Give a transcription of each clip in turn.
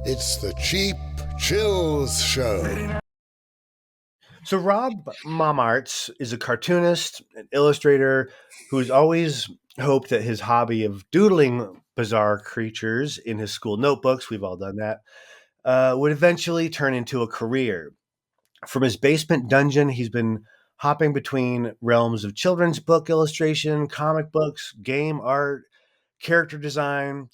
It's the Cheap Chills Show. So Robb Mommaerts is a cartoonist, an illustrator who's always hoped that his hobby of doodling bizarre creatures in his school notebooks, we've all done that, would eventually turn into a career. From his basement dungeon, he's been hopping between realms of children's book illustration, comic books, game art, character design,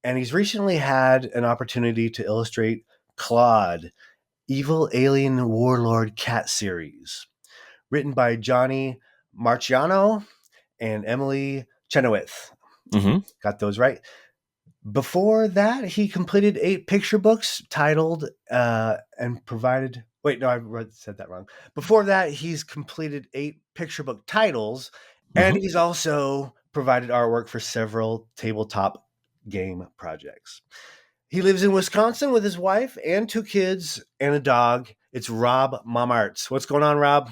and he's recently had an opportunity to illustrate Klawde, Evil Alien Warlord Cat series, written by Johnny Marciano and Emily Chenoweth. Mm-hmm. Got those right. Before that, he completed 8 picture books titled and provided. Wait, no, said that wrong. Before that, he's completed 8 picture book titles, and Mm-hmm. he's also provided artwork for several tabletop game projects. He lives in Wisconsin with his wife and 2 kids and a dog. It's Robb Mommaerts. What's going on, Rob?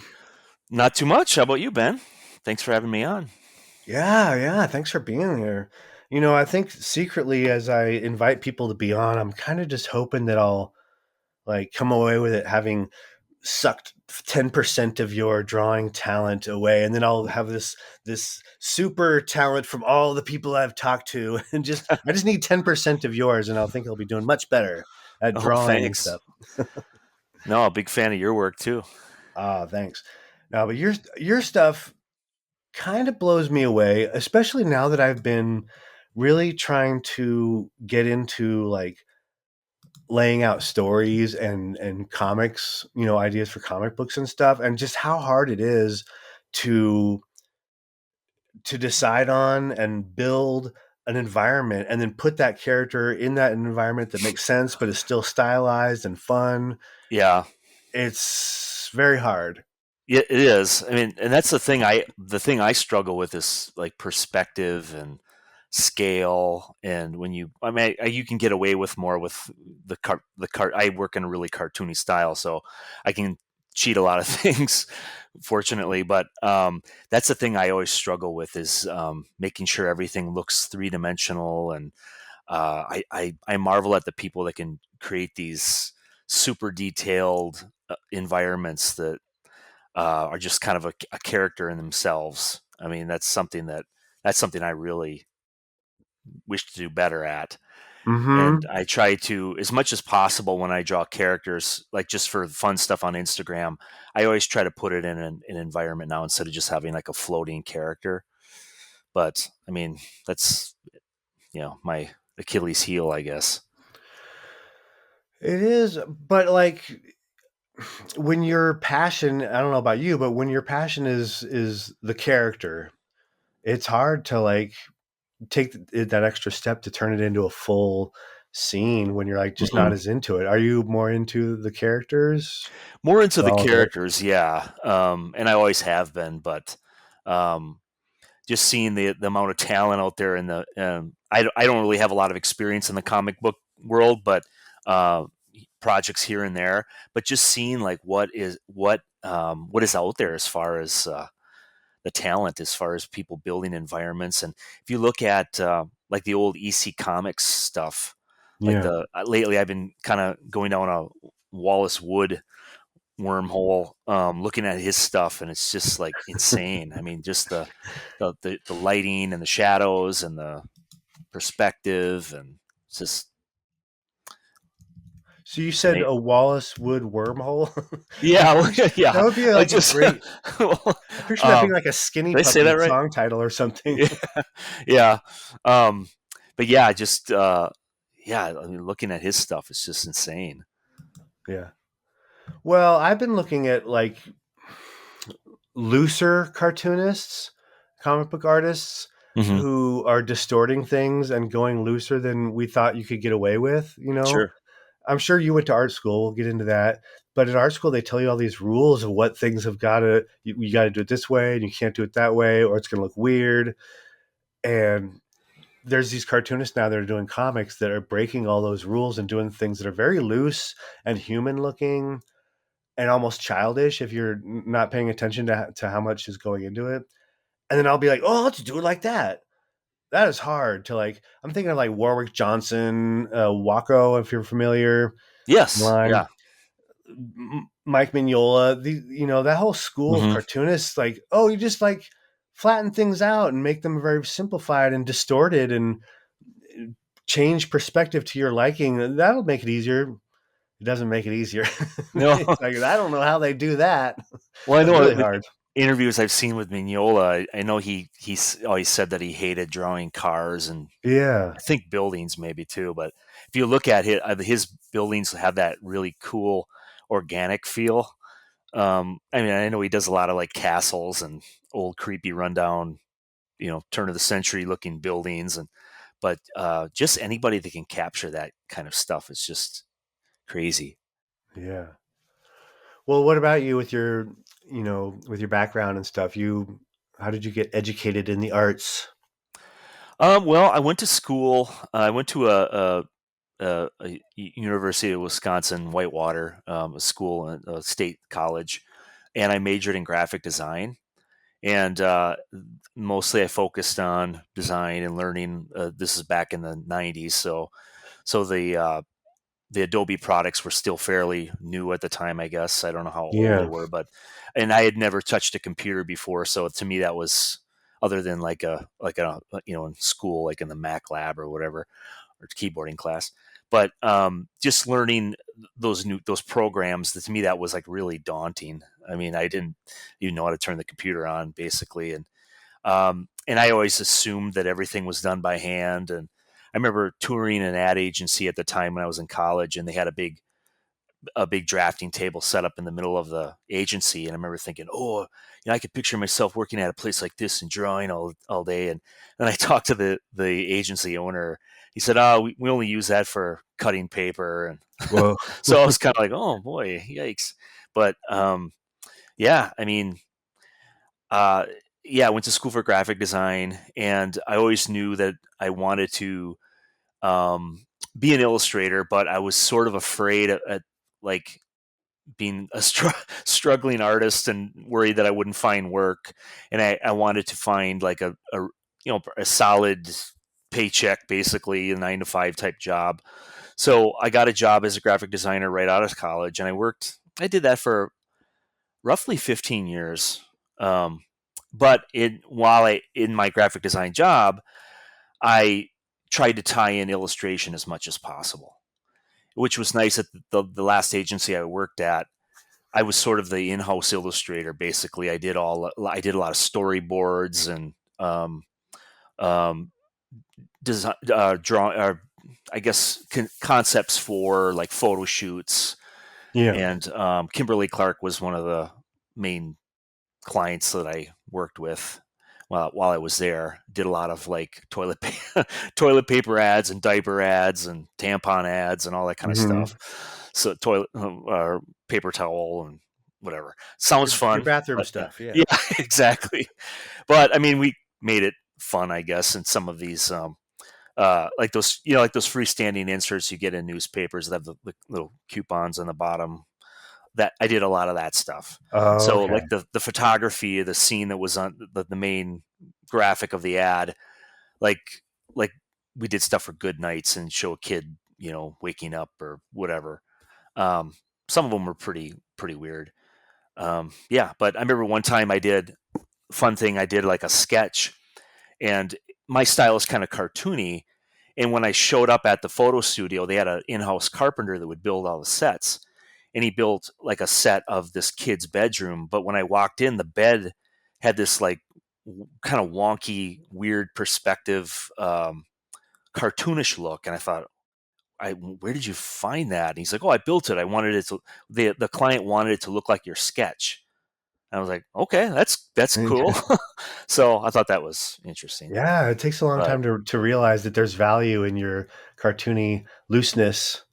Not too much. How about you, Ben? Thanks for having me on. Yeah. Thanks for being here. I think secretly as I invite people to be on, I'm kind of just hoping that I'll like come away with it having sucked 10% of your drawing talent away, and then I'll have this super talent from all the people I've talked to, and I just need 10% of yours, and I'll think I'll be doing much better at Oh, drawing and thanks. stuff. No, a big fan of your work too. Ah, thanks. No, but your stuff kind of blows me away, especially now that I've been really trying to get into like laying out stories and comics, ideas for comic books and stuff, and just how hard it is to decide on and build an environment and then put that character in that environment that makes sense but is still stylized and fun. Yeah, It's very hard. it is. I mean, and that's the thing I struggle with is like perspective and scale. And when you can get away with more with the cart. I work in a really cartoony style, so I can cheat a lot of things, fortunately. But that's the thing I always struggle with is making sure everything looks 3 dimensional. And I marvel at the people that can create these super detailed environments that are just kind of a character in themselves. I mean, that's something I really wish to do better at. And Mm-hmm. I try to, as much as possible, when I draw characters, like just for fun stuff on Instagram, I always try to put it in an environment now instead of just having like a floating character. But I mean, that's my Achilles heel, I guess. It is, but like when your passion, I don't know about you, but when your passion is the character, it's hard to like take that extra step to turn it into a full scene when you're like just Hmm. not as into it. Are you more into the characters? More into the All of it. characters, yeah, and I always have been, but um, just seeing the amount of talent out there in the I don't really have a lot of experience in the comic book world, but uh, projects here and there. But just seeing like what is out there as far as the talent, as far as people building environments. And if you look at like the old EC Comics stuff, like Yeah. the lately I've been kind of going down a Wallace Wood wormhole, looking at his stuff, and it's just like insane. I mean, just the lighting and the shadows and the perspective, and it's just So you said amazing. a Wallace Wood wormhole? I'm Yeah, pretty sure that yeah. would be I like a just great. I'm pretty sure that'd be um, like a Skinny did I say Puppy that right? song title or something. Yeah, yeah. Um, but yeah, just yeah. I mean, looking at his stuff, it's just insane. Yeah. Well, I've been looking at like looser cartoonists, comic book artists Hmm. who are distorting things and going looser than we thought you could get away with. Sure. I'm sure you went to art school. We'll get into that. But in art school, they tell you all these rules of what things have got to, you got to do it this way and you can't do it that way or it's going to look weird. And there's these cartoonists now that are doing comics that are breaking all those rules and doing things that are very loose and human looking and almost childish if you're not paying attention to how much is going into it. And then I'll be like, oh, let's do it like that. that is hard to like. I'm thinking of like Warwick Johnson, Waco, if you're familiar. Yes. Line Yeah. Mike Mignola, that whole school of Hmm. cartoonists, like, oh, you just like flatten things out and make them very simplified and distorted and change perspective to your liking. That'll make it easier. It doesn't make it easier. No. It's like, I don't know how they do that. Well, I That's know really with hard. interviews I've seen with Mignola, I know he's always said that he hated drawing cars and Yeah. I think buildings maybe too. But if you look at his buildings have that really cool organic feel. I mean, I know he does a lot of like castles and old creepy rundown, turn of the century looking buildings, but just anybody that can capture that kind of stuff is just crazy. Yeah. Well, what about you with with your background and stuff? How did you get educated in the arts? Well, I went to school. I went to a University of Wisconsin Whitewater, a school, a state college, and I majored in graphic design. And mostly I focused on design and learning. This is back in the '90s, so the Adobe products were still fairly new at the time, I guess. I don't know how old they Yeah. were, and I had never touched a computer before, so to me that was other than like a in school, like in the Mac lab or whatever, or keyboarding class. But just learning those programs, to me that was like really daunting. I mean, I didn't even know how to turn the computer on basically, and I always assumed that everything was done by hand. And I remember touring an ad agency at the time when I was in college, and they had a big drafting table set up in the middle of the agency. And I remember thinking, oh, I could picture myself working at a place like this and drawing all day. And then I talked to the agency owner. He said, oh, we only use that for cutting paper. And Whoa. so I was kind of like, oh boy, yikes. But yeah, I mean, uh, yeah, I went to school for graphic design, and I always knew that I wanted to um, be an illustrator, but I was sort of afraid at like being a struggling artist and worried that I wouldn't find work. And I wanted to find like a solid paycheck, basically a 9 to 5 type job. So I got a job as a graphic designer right out of college, and I did that for roughly 15 years. Um, but while in my graphic design job, I tried to tie in illustration as much as possible, which was nice. At the last agency I worked at, I was sort of the in-house illustrator. Basically, I did a lot of storyboards and um, design, draw, I guess concepts for like photo shoots. Yeah. And Kimberly Clark was one of the main clients that I worked with while I was there. Did a lot of like toilet paper ads and diaper ads and tampon ads and all that kind of Hmm. stuff. So toilet paper towel and whatever. Sounds Your fun, bathroom but stuff. Yeah. yeah, exactly. But I mean, we made it fun, I guess, in some of these. Like those, like those freestanding inserts you get in newspapers that have the little coupons on the bottom, that I did a lot of that stuff. Oh, So okay. like the photography of the scene that was on the main graphic of the ad, like like we did stuff for good nights and show a kid, waking up or whatever. Um, some of them were pretty weird. Yeah, but I remember one time I did like a sketch, and my style is kind of cartoony. And when I showed up at the photo studio, they had an in-house carpenter that would build all the sets, and he built like a set of this kid's bedroom. But when I walked in, the bed had this like kind of wonky, weird perspective, cartoonish look, and I thought, where did you find that? And he's like, oh, I built it. I wanted it to the client wanted it to look like your sketch. And I was like, okay, that's cool. So I thought that was interesting. Yeah, it takes a long But time to realize that there's value in your cartoony looseness.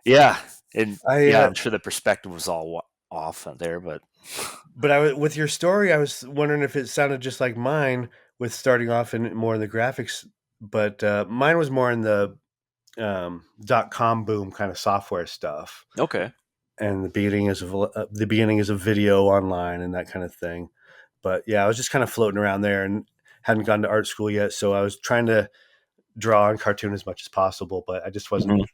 yeah, and I yeah, I'm sure the perspective was all off there, but But with your story, I was wondering if it sounded just like mine with starting off in more in the graphics, but mine was more in the .com boom kind of software stuff, okay. and the beginning is a video online and that kind of thing. But yeah, I was just kind of floating around there, and hadn't gone to art school yet, so I was trying to draw and cartoon as much as possible, but I just Mhm.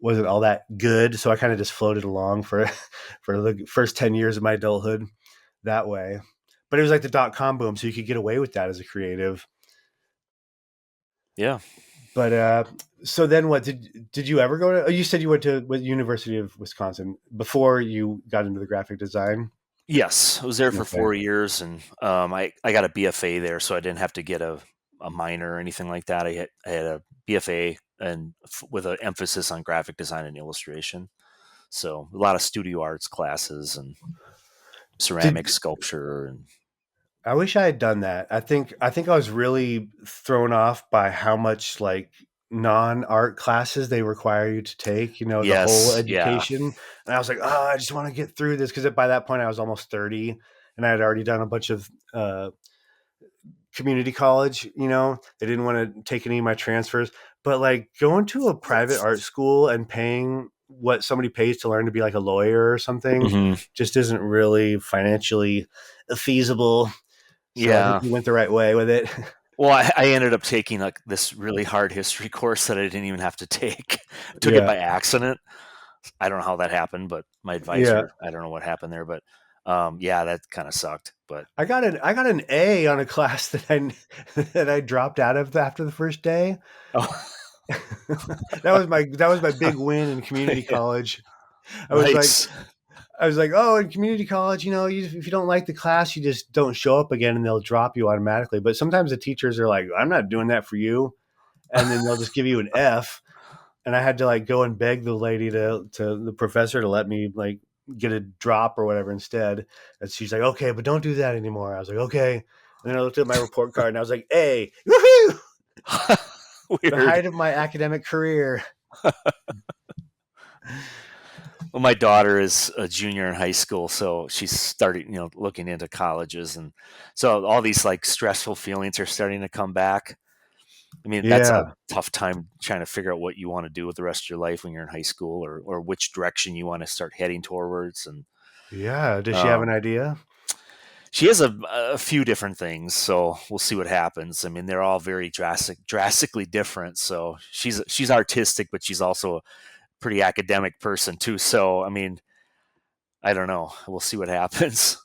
wasn't all that good. So I kind of just floated along for for the first 10 years of my adulthood that way. But it was like the .com boom, so you could get away with that as a creative. Yeah. But so then what did you ever go to? Oh, you said you went to University of Wisconsin before you got into the graphic design. Yes, I was there for Okay. 4 years, and I got a BFA there, so I didn't have to get a minor or anything like that. I had a BFA and with an emphasis on graphic design and illustration. So a lot of studio arts classes and ceramic Did sculpture and I wish I had done that. I think I was really thrown off by how much like non-art classes they require you to take, the whole yes, yeah. education. And I was like, "Oh, I just want to get through this," because by that point I was almost 30 and I had already done a bunch of community college. They didn't want to take any of my transfers, but like going to a private art school and paying what somebody pays to learn to be like a lawyer or something Hmm. just isn't really financially feasible. So I think Yeah. we went the right way with it. Well, I ended up taking like this really hard history course that I didn't even have to take. I took it Yeah. by accident. I don't know how that happened, but my Yeah. advisor, I don't know what happened there, but yeah, that kind of sucked. But I got an A on a class that I that I dropped out of after the first day. oh, That was my big win in community yeah, college. I was like nice. I was like, "Oh, in community college, if you don't like the class, you just don't show up again and they'll drop you automatically." But sometimes the teachers are like, "I'm not doing that for you." And then they'll just give you an F. And I had to like go and beg the lady to the professor to let me like get a drop or whatever instead. And she's like, "Okay, but don't do that anymore." I was like, "Okay." And then I looked at my report card and I was like, "Hey, woohoo! The Weird. height of my academic career." Well, my daughter is a junior in high school, so she's starting, looking into colleges, and so all these like stressful feelings are starting to come back. I mean, that's a Yeah, tough time trying to figure out what you want to do with the rest of your life when you're in high school, or which direction you want to start heading towards. And yeah. Does she have an um, idea? she has a few different things, so we'll see what happens. I mean, they're all very drastically different. So she's artistic, but she's also a pretty academic person too. So I mean, I don't know. We'll see what happens.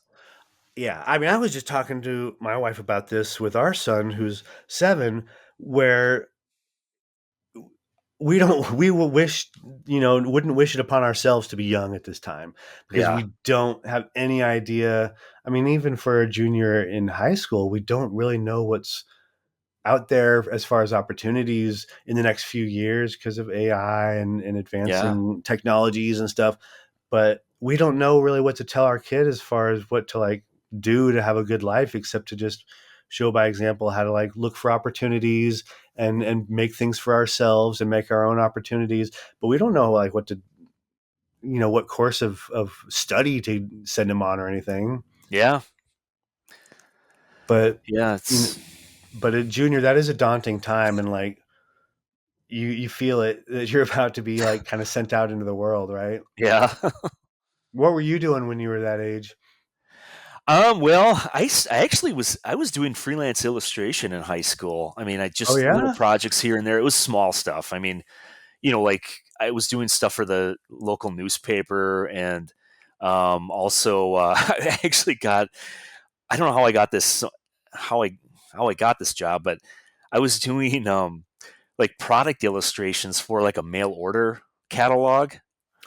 Yeah, I mean, I was just talking to my wife about this with our son, who's 7, where we don't we will wish wouldn't wish it upon ourselves to be young at this time because Yeah, we don't have any idea. I mean, even for a junior in high school, we don't really know what's out there as far as opportunities in the next few years because of AI and yeah, advancing technologies and stuff. But we don't know really what to tell our kid as far as what to like do to have a good life, except to just show by example how to like look for opportunities and make things for ourselves and make our own opportunities. But we don't know like what to what course of study to send him on or anything. yeah, But yeah. you know, It's but a junior, that is a daunting time, and like you feel it that you're about to be like kind of sent out into the world, right? yeah. What were you doing when you were that age? Well, I actually I was doing freelance illustration in high school. I mean, I Oh just little yeah. projects here and there. It was small stuff. I mean, like I was doing stuff for the local newspaper, and also I actually got. I don't know how I got this, how I how I got this job, but I was doing like product illustrations for like a mail order catalog.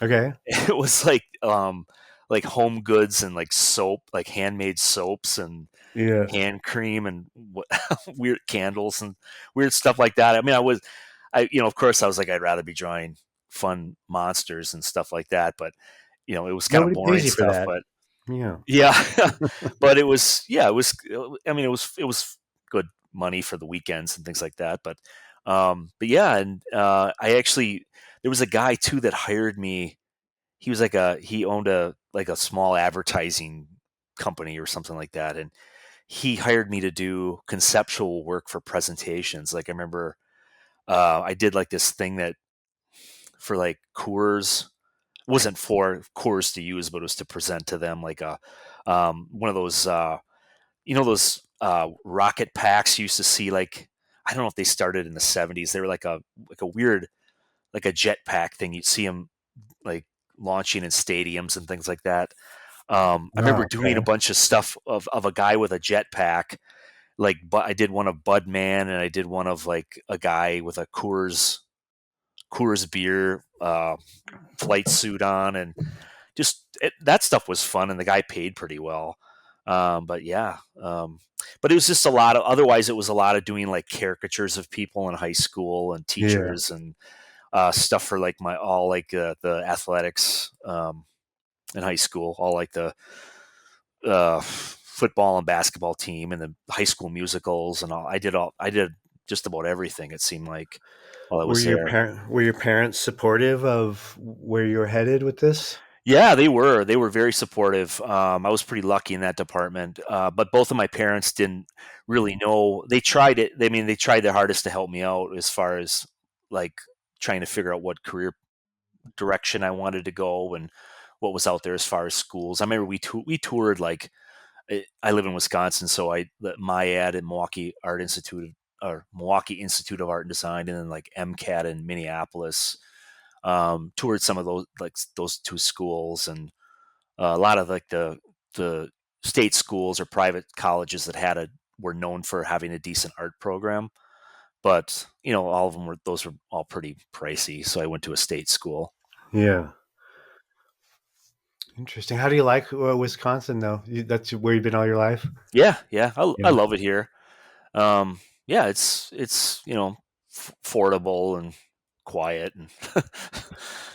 Okay. It was like home goods and like soap, like handmade soaps and Yeah. hand cream and weird candles and weird stuff like that. I mean, of course, I was like, I'd rather be drawing fun monsters and stuff like that, but it was kind of Nobody pays boring you for stuff. that. But Yeah. yeah, but it was, yeah, it was. I mean, it was good money for the weekends and things like that. But yeah, and I actually there was a guy too that hired me. He was he owned a small advertising company or something like that, and he hired me to do conceptual work for presentations. Like I remember, I did like this thing that for like Coors, wasn't for Coors to use, but it was to present to them like a one of those those rocket packs. You used to see like, I don't know if they started in the 70s. They were like a weird, like a jet pack thing. You'd see them like launching in stadiums and things like that. I remember Oh, doing a okay. bunch of stuff of a guy with a jetpack. Like, but I did one of Budman, and I did one of like a guy with a Coors beer flight suit on, and that stuff was fun, and the guy paid pretty well. But yeah, but it was just a lot of. Otherwise, it was a lot of doing like caricatures of people in high school and Yeah. teachers and stuff for like the athletics in high school, all like the football and basketball team and the high school musicals and all. I did just about everything. It seemed like while I was there. Were your parents supportive of where you were headed with this? Yeah, they were. They were very supportive. I was pretty lucky in that department. But both of my parents didn't really know. They tried it. I mean, they tried their hardest to help me out as far as like trying to figure out what career direction I wanted to go and what was out there as far as schools. I remember we toured like I live in Wisconsin, so my ad at Milwaukee Institute of Art and Design, and then like MCAT in Minneapolis. Toured some of those two schools, and a lot of like the state schools or private colleges that were known for having a decent art program. But all of them were all pretty pricey, so I went to a state school. Yeah. Interesting. How do you like Wisconsin, though? That's where you've been all your life? Yeah, yeah, I Yeah. love it here. Yeah, it's affordable and quiet and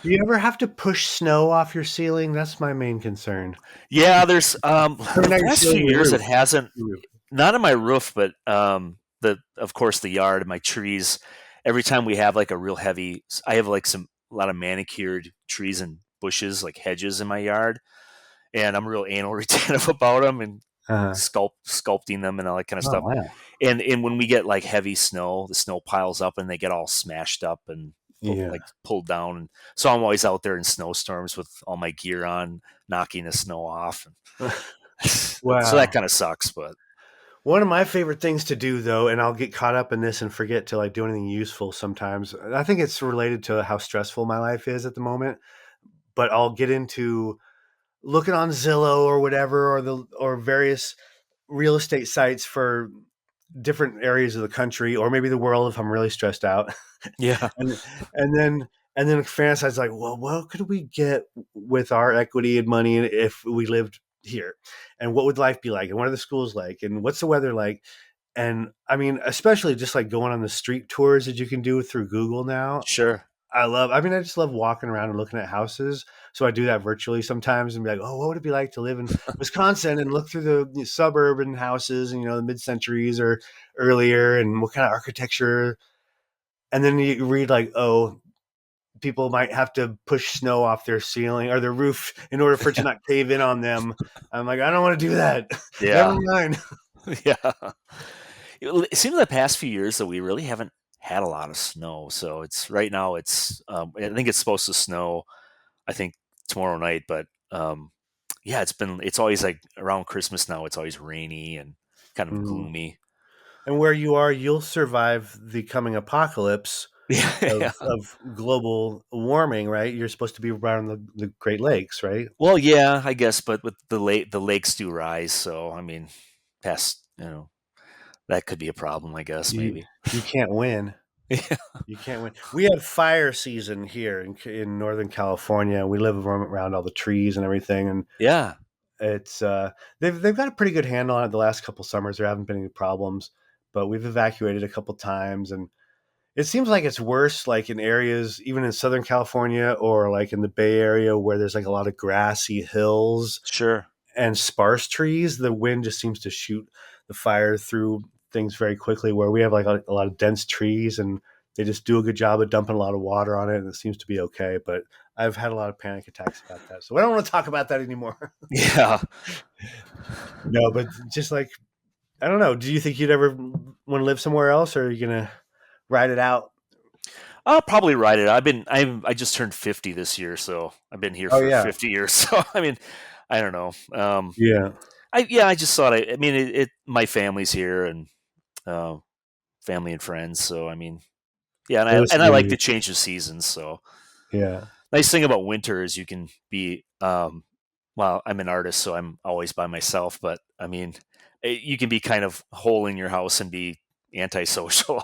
Do you ever have to push snow off your ceiling? That's my main concern. yeah. There's I mean, the not your past ceiling, few your years it roof. hasn't, Your roof. not on my roof, but the of course the yard, my trees. Every time we have like a real heavy, I have like a lot of manicured trees and bushes, like hedges in my yard, and I'm real anal retentive about them and Uh-huh. sculpting them and all that kind of Oh, stuff. wow. And when we get like heavy snow, the snow piles up and they get all smashed up and Yeah. like pulled down. And so I'm always out there in snowstorms with all my gear on, knocking the snow off. So that Wow. kind of sucks, but One of my favorite things to do, though, and I'll get caught up in this and forget to like do anything useful sometimes. I think it's related to how stressful my life is at the moment. But I'll get into looking on Zillow or whatever, or various real estate sites for different areas of the country or maybe the world if I'm really stressed out. yeah, and and then and then fantasize like, well, what could we get with our equity and money if we lived here? And what would life be like? And what are the schools like? And what's the weather like? And I mean, especially just like going on the street tours that you can do through Google now. sure. I mean, I just love walking around and looking at houses. So I do that virtually sometimes and be like, oh, what would it be like to live in Wisconsin and look through the suburban houses and, the mid centuries or earlier and what kind of architecture. And then you read like, oh, people might have to push snow off their ceiling or their roof in order for it to not cave in on them. I'm like, I don't want to do that. Never Yeah, mind. yeah. It seems the past few years that we really haven't had a lot of snow. So it's right now. I think it's supposed to snow. I think tomorrow night, but yeah, it's always like around Christmas now. It's always rainy and kind of Mhm. gloomy. And where you are, you'll survive the coming apocalypse Yeah. of global warming, right? You're supposed to be around the Great Lakes, right? Well, yeah, I guess, but with the lakes do rise, so I mean, past that could be a problem. I guess You maybe. you can't win. Yeah. You can't win. We have fire season here in Northern California. We live around all the trees and everything, and Yeah. it's they've got a pretty good handle on it. The last couple summers, there haven't been any problems, but we've evacuated a couple times, and it seems like it's worse, like in areas even in Southern California or like in the Bay Area where there's like a lot of grassy hills Sure. and sparse trees. The wind just seems to shoot the fire through things very quickly. Where we have like a lot of dense trees and they just do a good job of dumping a lot of water on it, and it seems to be okay. But I've had a lot of panic attacks about that, so I don't want to talk about that anymore. Yeah. No, but just like I don't know. Do you think you'd ever want to live somewhere else, or are you gonna ride it out? I'll probably ride it. I just turned 50 this year, so I've been here Oh for yeah, 50 years. So I mean, I don't know. yeah. I just thought I mean my family's here and uh, family and friends. So I mean, yeah, It was to and I like be, to change the seasons. So yeah, nice thing about winter is you can be well, I'm an artist, so I'm always by myself. But I mean, you can be kind of hole in your house and be antisocial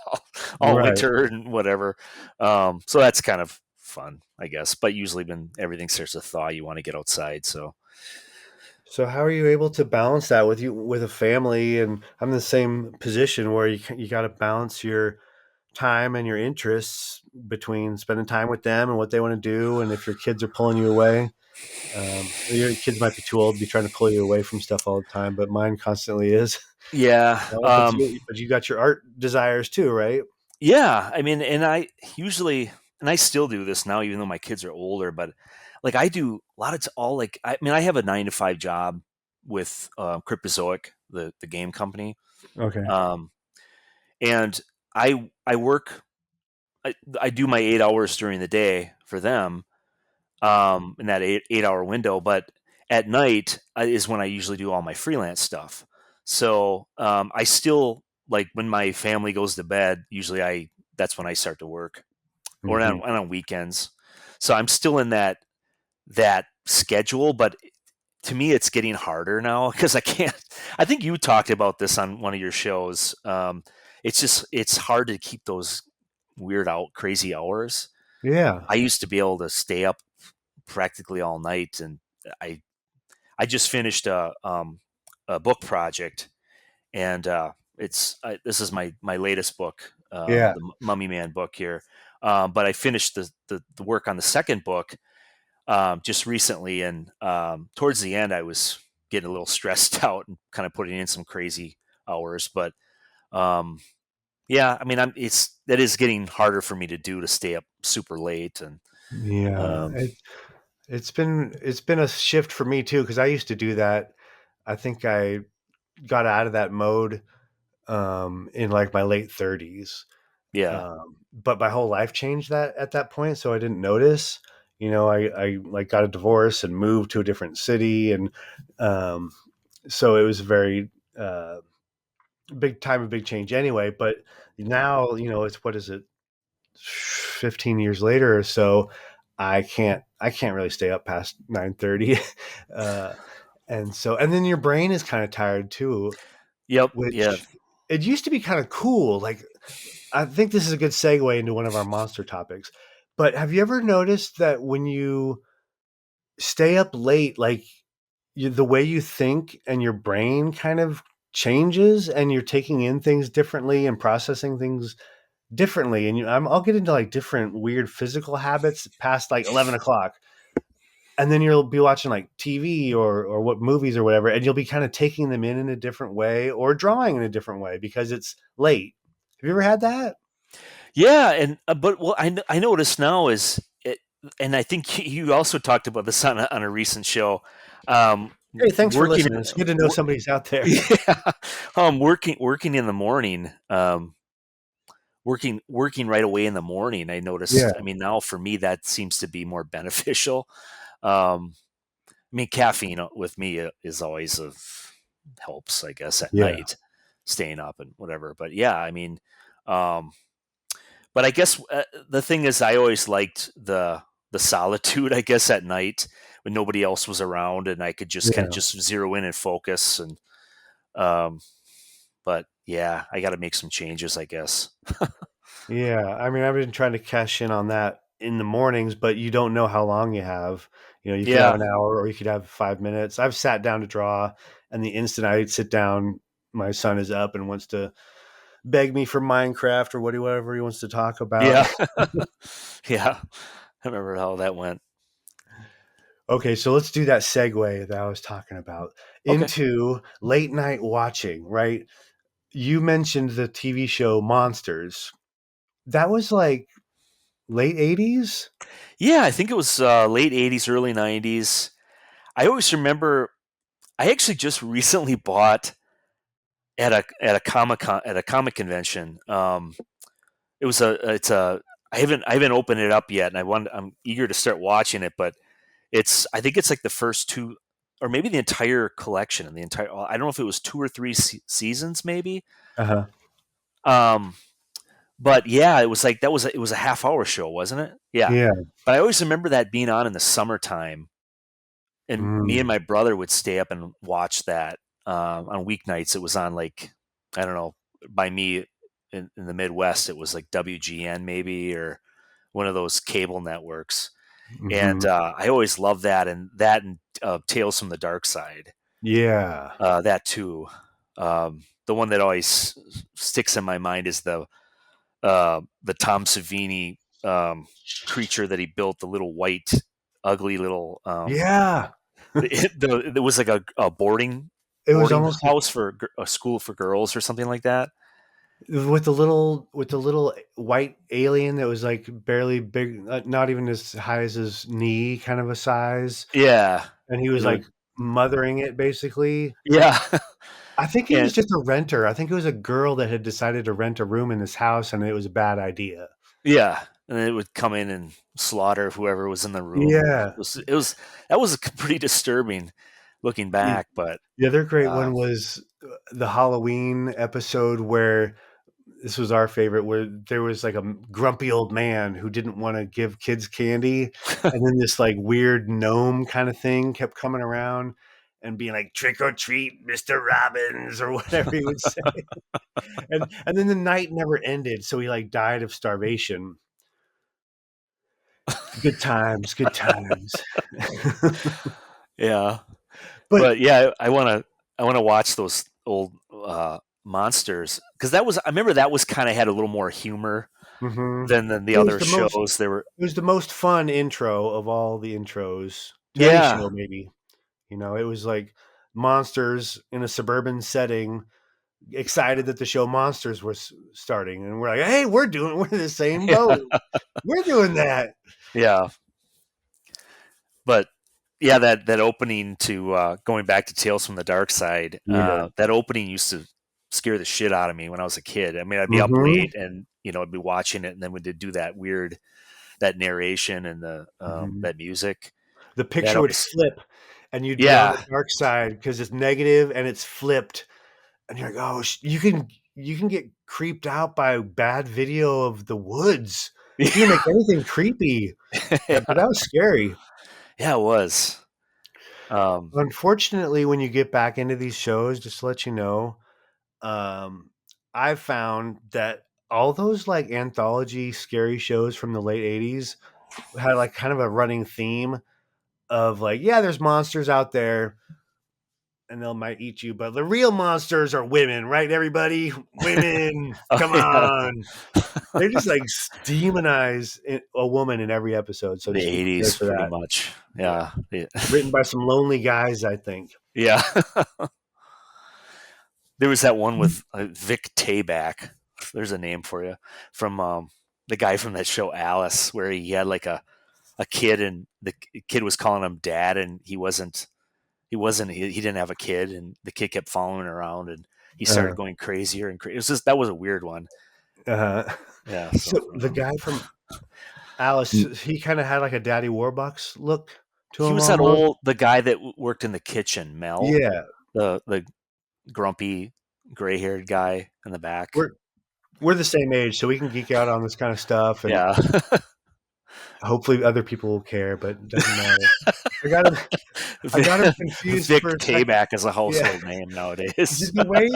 all right. winter and whatever. So that's kind of fun, I guess. But usually, when everything starts to thaw, you want to get outside. So So how are you able to balance that with you with a family? And I'm in the same position where you got to balance your time and your interests between spending time with them and what they want to do, and if your kids are pulling you away. Your kids might be too old to be trying to pull you away from stuff all the time, but mine constantly is. yeah, But you got your art desires too, right? yeah. I mean, and I usually, and I still do this now, even though my kids are older. But like I do a lot of all like I mean, I have a 9 to 5 job with Cryptozoic, the game company, Okay. um, and I work. I do my 8 hours during the day for them, in that eight hour window. But at night is when I usually do all my freelance stuff. So I still like when my family goes to bed. Usually, I that's when I start to work, or Hmm. on weekends. So I'm still in that schedule, but to me, it's getting harder now because I can't. I think you talked about this on one of your shows. It's hard to keep those weird out crazy hours. Yeah. I used to be able to stay up practically all night, and I I just finished a book project, and this is my latest book, Yeah. the Mummy Man book here. But I finished the work on the second book just recently, and towards the end, I was getting a little stressed out and kind of putting in some crazy hours. But um, yeah, I mean, that is getting harder for me to do to stay up super late, and Yeah. um, It's been a shift for me too because I used to do that. I think I got out of that mode in like my late 30s. yeah, But my whole life changed that at that point, so I didn't notice. I like got a divorce and moved to a different city, and um, so it was a very big time, a big change anyway. But now, it's what is it, 15 years later or so. I can't really stay up past 9:30, uh, and then your brain is kind of tired too, yep, yeah. which it used to be kind of cool. Like I think this is a good segue into one of our monster topics. But have you ever noticed that when you stay up late, like the way you think and your brain kind of changes, and you're taking in things differently and processing things differently? And I'll get into like different weird physical habits past like 11 o'clock, and then you'll be watching like TV or what movies or whatever, and you'll be kind of taking them in a different way or drawing in a different way because it's late. Have you ever had that? Yeah, and but what I notice now is it, and I think you also talked about this on a recent show. Um, Hey, thanks for working, listening. It's good to know somebody's out there. yeah, working in the morning. Working right away in the morning. I Yeah, noticed. I mean, now for me that seems to be more beneficial. Um, I mean, caffeine with me is always of helps, I guess, at yeah, night, staying up and whatever. But yeah, I mean. Um, but I guess the thing is, I always liked the solitude. I guess at night when nobody else was around, and I could just kind of yeah, just zero in and focus. And um, but yeah, I got to make some changes, I guess. yeah. I mean, I've been trying to cash in on that in the mornings, but you don't know how long you have. You could have Yeah, an hour or you could have 5 minutes. I've sat down to draw, and the instant I sit down, my son is up and wants to beg me for Minecraft or whatever he wants to talk about. yeah, yeah. I remember how that went. Okay, so let's do that segue that I was talking about Okay. into late night watching, right? You mentioned the TV show Monsters. That was like late 80s? Yeah, I think it was late '80s, early '90s. I always remember. I actually just recently bought at a comic convention. It was it's a I haven't opened it up yet, and I'm eager to start watching it. But I think it's like the first two. or maybe the entire collection and the entire. I don't know if it was 2 or 3 seasons, maybe. Uh-huh. Um, but yeah, it was like it was a half-hour show, wasn't it? Yeah. Yeah. But I always remember that being on in the summertime, and me and Mm. my brother would stay up and watch that on weeknights. It was on like, I don't know, by me in the Midwest, it was like WGN maybe, or one of those cable networks. And Mhm. I always loved that and Tales from the Dark Side, Yeah. that too. The one that always sticks in my mind is the Tom Savini creature that he built, the little white, ugly little. Yeah. It was like a It was boarding almost like house for a school for girls or something like that. with the little white alien that was like barely big, not even as high as his knee, kind of a size, Yeah, and he was and like mothering it basically. yeah, I think he and was just a renter. I think it was a girl that had decided to rent a room in his house, and it was a bad idea. yeah, and it would come in and slaughter whoever was in the room. And Yeah. it was that was pretty disturbing looking The back, but the other great uh, one was the Halloween episode where this was our favorite, where there was like a grumpy old man who didn't want to give kids candy, and then this like weird gnome kind of thing kept coming around and being like trick or treat, Mr. Robbins, or whatever he would say. And then the night never ended, so he like died of starvation. Good times, good times. yeah, But but yeah, I want to watch those old monsters, because I remember that was kind of had a little more humor mhm. than the it was other the most shows. They were it was the most fun intro of all the intros to any yeah, show, maybe. It was like monsters in a suburban setting, excited that the show Monsters was starting, and we're like, "Hey, we're in the same boat. We're doing that." yeah, but yeah, that opening to going back to Tales from the Dark Side, Yeah. that opening used to scare the shit out of me when I was a kid. I mean, I'd be up Mhm. late and I'd be watching it, and then when they do that narration and Mhm. that music, The that picture would always flip, and you'd be on the yeah, dark side because it's negative and it's flipped, and you're like, "Oh, you can get creeped out by bad video of the woods. You can yeah, make anything creepy." But yeah, that was scary. yeah, it was. Um, Unfortunately, when you get back into these shows, just to let you know, um, I've found that all those like anthology scary shows from the late 80s had like kind of a running theme of like, yeah, there's monsters out there and they might eat you, but the real monsters are women, right? Everybody, women, oh come yeah, on. They just like demonize a woman in every episode. So the just be prepared '80s, for pretty that. much. Yeah. Yeah, yeah. Written by some lonely guys, I think. Yeah. There was that one with Vic Tayback. There's a name for you, from the guy from that show Alice, where he had like a kid, and the kid was calling him dad, and he didn't have a kid, and the kid kept following him around, and he started Uh, going crazier and crazy. That was a weird one. uh, Yeah. so So the guy from Alice, he kind of had like a Daddy Warbucks look to he him was that almost. the guy that worked in the kitchen, Mel, Yeah, the grumpy gray haired guy in the back. we're we're the same age, so we can geek out on this kind of stuff, and Yeah. hopefully other people will care, but it doesn't matter. I got him. I got him confused Vic for a second. Tayback is a Yeah, household name nowadays. the way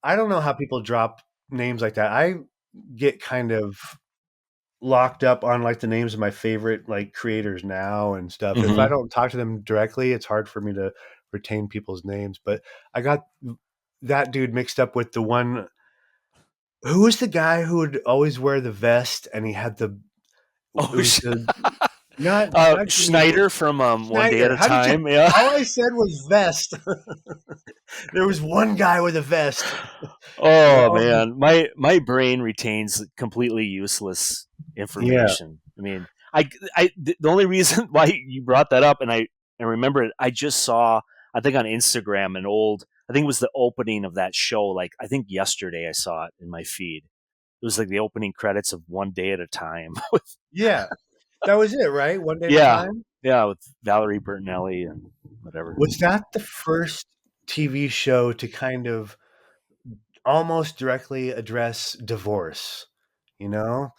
I don't know how people drop names like that. I get kind of locked up on like the names of my favorite like creators now and stuff. If I Hmm. don't talk to them directly, it's hard for me to retain people's names. But I got that dude mixed up with the one. Who was the guy who would always wear the vest and he had the it Oh, was the not Jimmy Schneider from One Day at Schneider. a How did you Time. Yeah. all I said was vest. There was one guy with a vest. And Oh all man, my brain retains completely useless yeah. information. I mean, the only reason why you brought that up, and I remember it, I just saw, I think on Instagram, an old, I think it was the opening of that show. Like, I think yesterday I saw it in my feed. It was like the opening credits of One Day at a Time. Yeah. That was it, right? One day at a Yeah, time? yeah, with Valerie Bertinelli and whatever. Was that the first TV show to kind of almost directly address divorce? You know,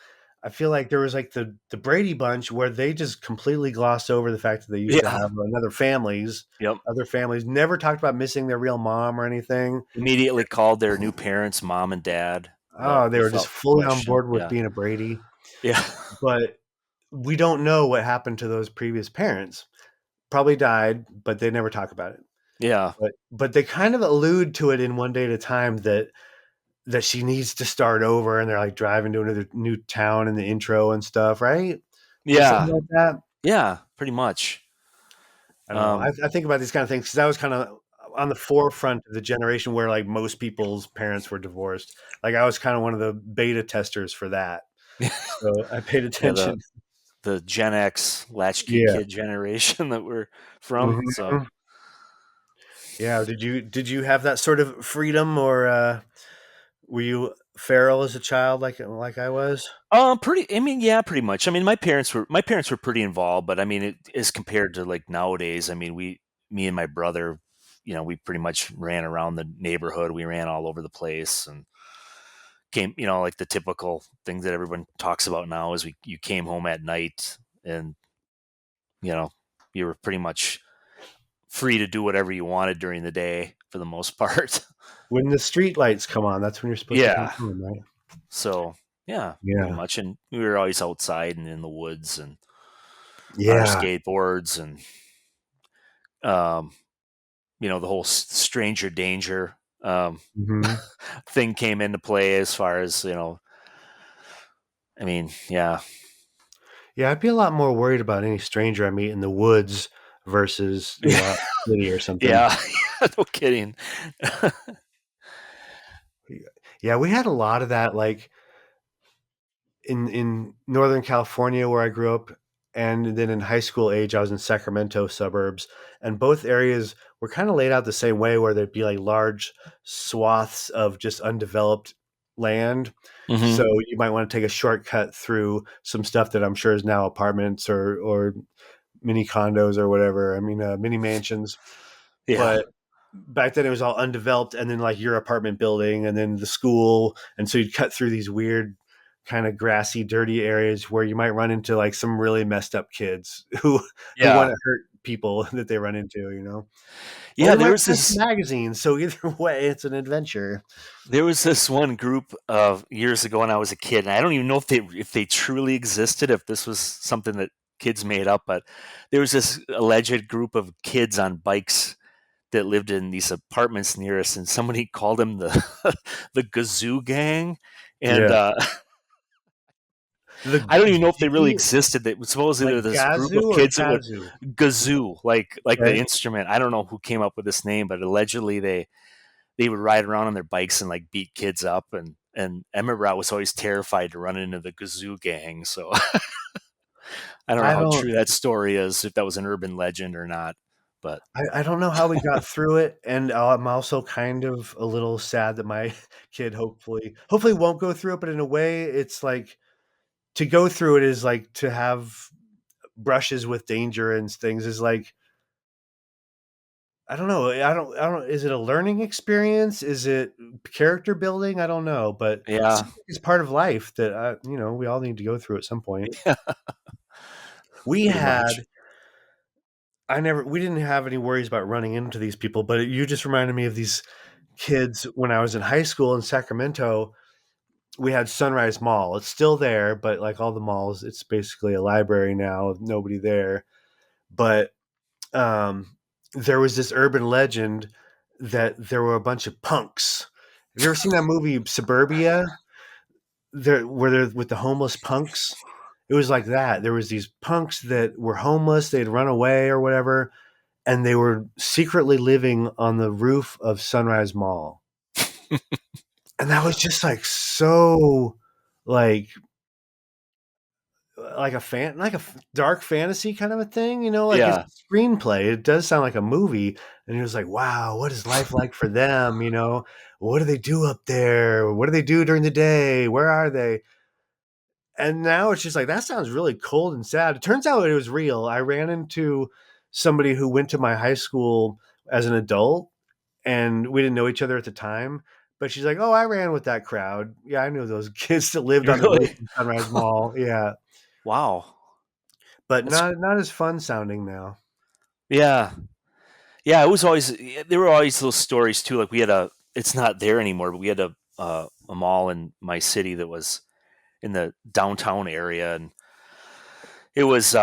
I feel like there was like the Brady Bunch where they just completely glossed over the fact that they used to Yeah. have another families, Yep. other families, never talked about missing their real mom or anything. Immediately called their new parents mom and dad Oh, they were just without fully on question. board with Yeah. being a Brady, Yeah. but we don't know what happened to those previous parents. Probably died, but they never talk about it. Yeah. But they kind of allude to it in One Day at a Time that she needs to start over, and they're like driving to another new town in the intro and stuff, right? Was something Yeah. like that? Yeah. Pretty much. I don't know. Um, I think about these kind of things because I was kind of on the forefront of the generation where like most people's parents were divorced. Like I was kind of one of the beta testers for that, so I paid yeah. The attention. the Gen X latchkey Yeah. kid generation that we're from. So Mhm. Yeah. Did you have that sort of freedom, or were you feral as a child, like I was? pretty. I mean, yeah, pretty much. I mean, my parents were pretty involved, but I mean, as compared to like nowadays, I mean, me and my brother, we pretty much ran around the neighborhood. We ran all over the place and came, like the typical things that everyone talks about now is you came home at night and you know you were pretty much free to do whatever you wanted during the day for the most part. When the street lights come on, that's when you're supposed to come Yeah. home, right? So yeah, pretty Yeah. much, and we were always outside and in the woods and on our Yeah. skateboards and um, the whole stranger danger Mhm. thing came into play as far as I mean, yeah, Yeah, I'd be a lot more worried about any stranger I meet in the woods versus, out in the city or something. yeah, no kidding. Yeah, we had a lot of that, like, in Northern California where I grew up, and then in high school age, I was in Sacramento suburbs, and both areas were kinda laid out the same way where there'd be, like, large swaths of just undeveloped land. So Hmm. you might wanna take a shortcut through some stuff that I'm sure is now apartments or mini condos or whatever. I mean, mini mansions. Yeah, But back then it was all undeveloped, and then like your apartment building and then the school, and so you'd cut through these weird kind of grassy dirty areas where you might run into like some really messed up kids who want yeah, to hurt people that they run into, or yeah. you might find some magazines, so either way it's an adventure. There was this one group of years ago when I was a kid, and I don't even know if they truly existed, if this was something that kids made up, but there was this alleged group of kids on bikes that lived in these apartments near us, and somebody called them the the Gazoo Gang, and Yeah. The I don't even know if they really zoo, existed. That supposedly like there was this group gazoo of or kids that would kazoo? Gazoo, like the Okay. instrument. I don't know who came up with this name, but allegedly they would ride around on their bikes and like beat kids up, and I remember I was always terrified to run into the Gazoo Gang. So I don't know I how don't true that story is, if that was an urban legend or not. But I don't know how we got through it, and I'm also kind of a little sad that my kid hopefully won't go through it, but in a way, it's like to go through it is like to have brushes with danger and things is like I don't know. I don't. Is it a learning experience? Is it character building? I don't know, but it yeah, seems like it's part of life that we all need to go through at some point. yeah, We pretty much. had we didn't have any worries about running into these people, but you just reminded me of these kids when I was in high school in Sacramento. We had Sunrise Mall. It's still there, but like all the malls, it's basically a library now with nobody there. But um, there was this urban legend that there were a bunch of punks. Have you ever seen that movie Suburbia? Where they're with the homeless punks. It was like that. There was these punks that were homeless. They'd run away or whatever, and they were secretly living on the roof of Sunrise Mall. And that was just like so like like a dark fantasy kind of a thing, like it's Yeah, a screenplay. It does sound like a movie, and it was like, wow, what is life like for them? What do they do up there? What do they do during the day? Where are they? And now it's just like that sounds really cold and sad. It turns out it was real. I ran into somebody who went to my high school as an adult, and we didn't know each other at the time. But she's like, "Oh, I ran with that crowd. Yeah, I knew those kids that lived on the roof Really? of Sunrise Mall. Yeah, Wow. but That's not as fun sounding now." yeah. Yeah, it was always there were always those stories too. Like we had a it's not there anymore, but we had a mall in my city that was in the downtown area, and it was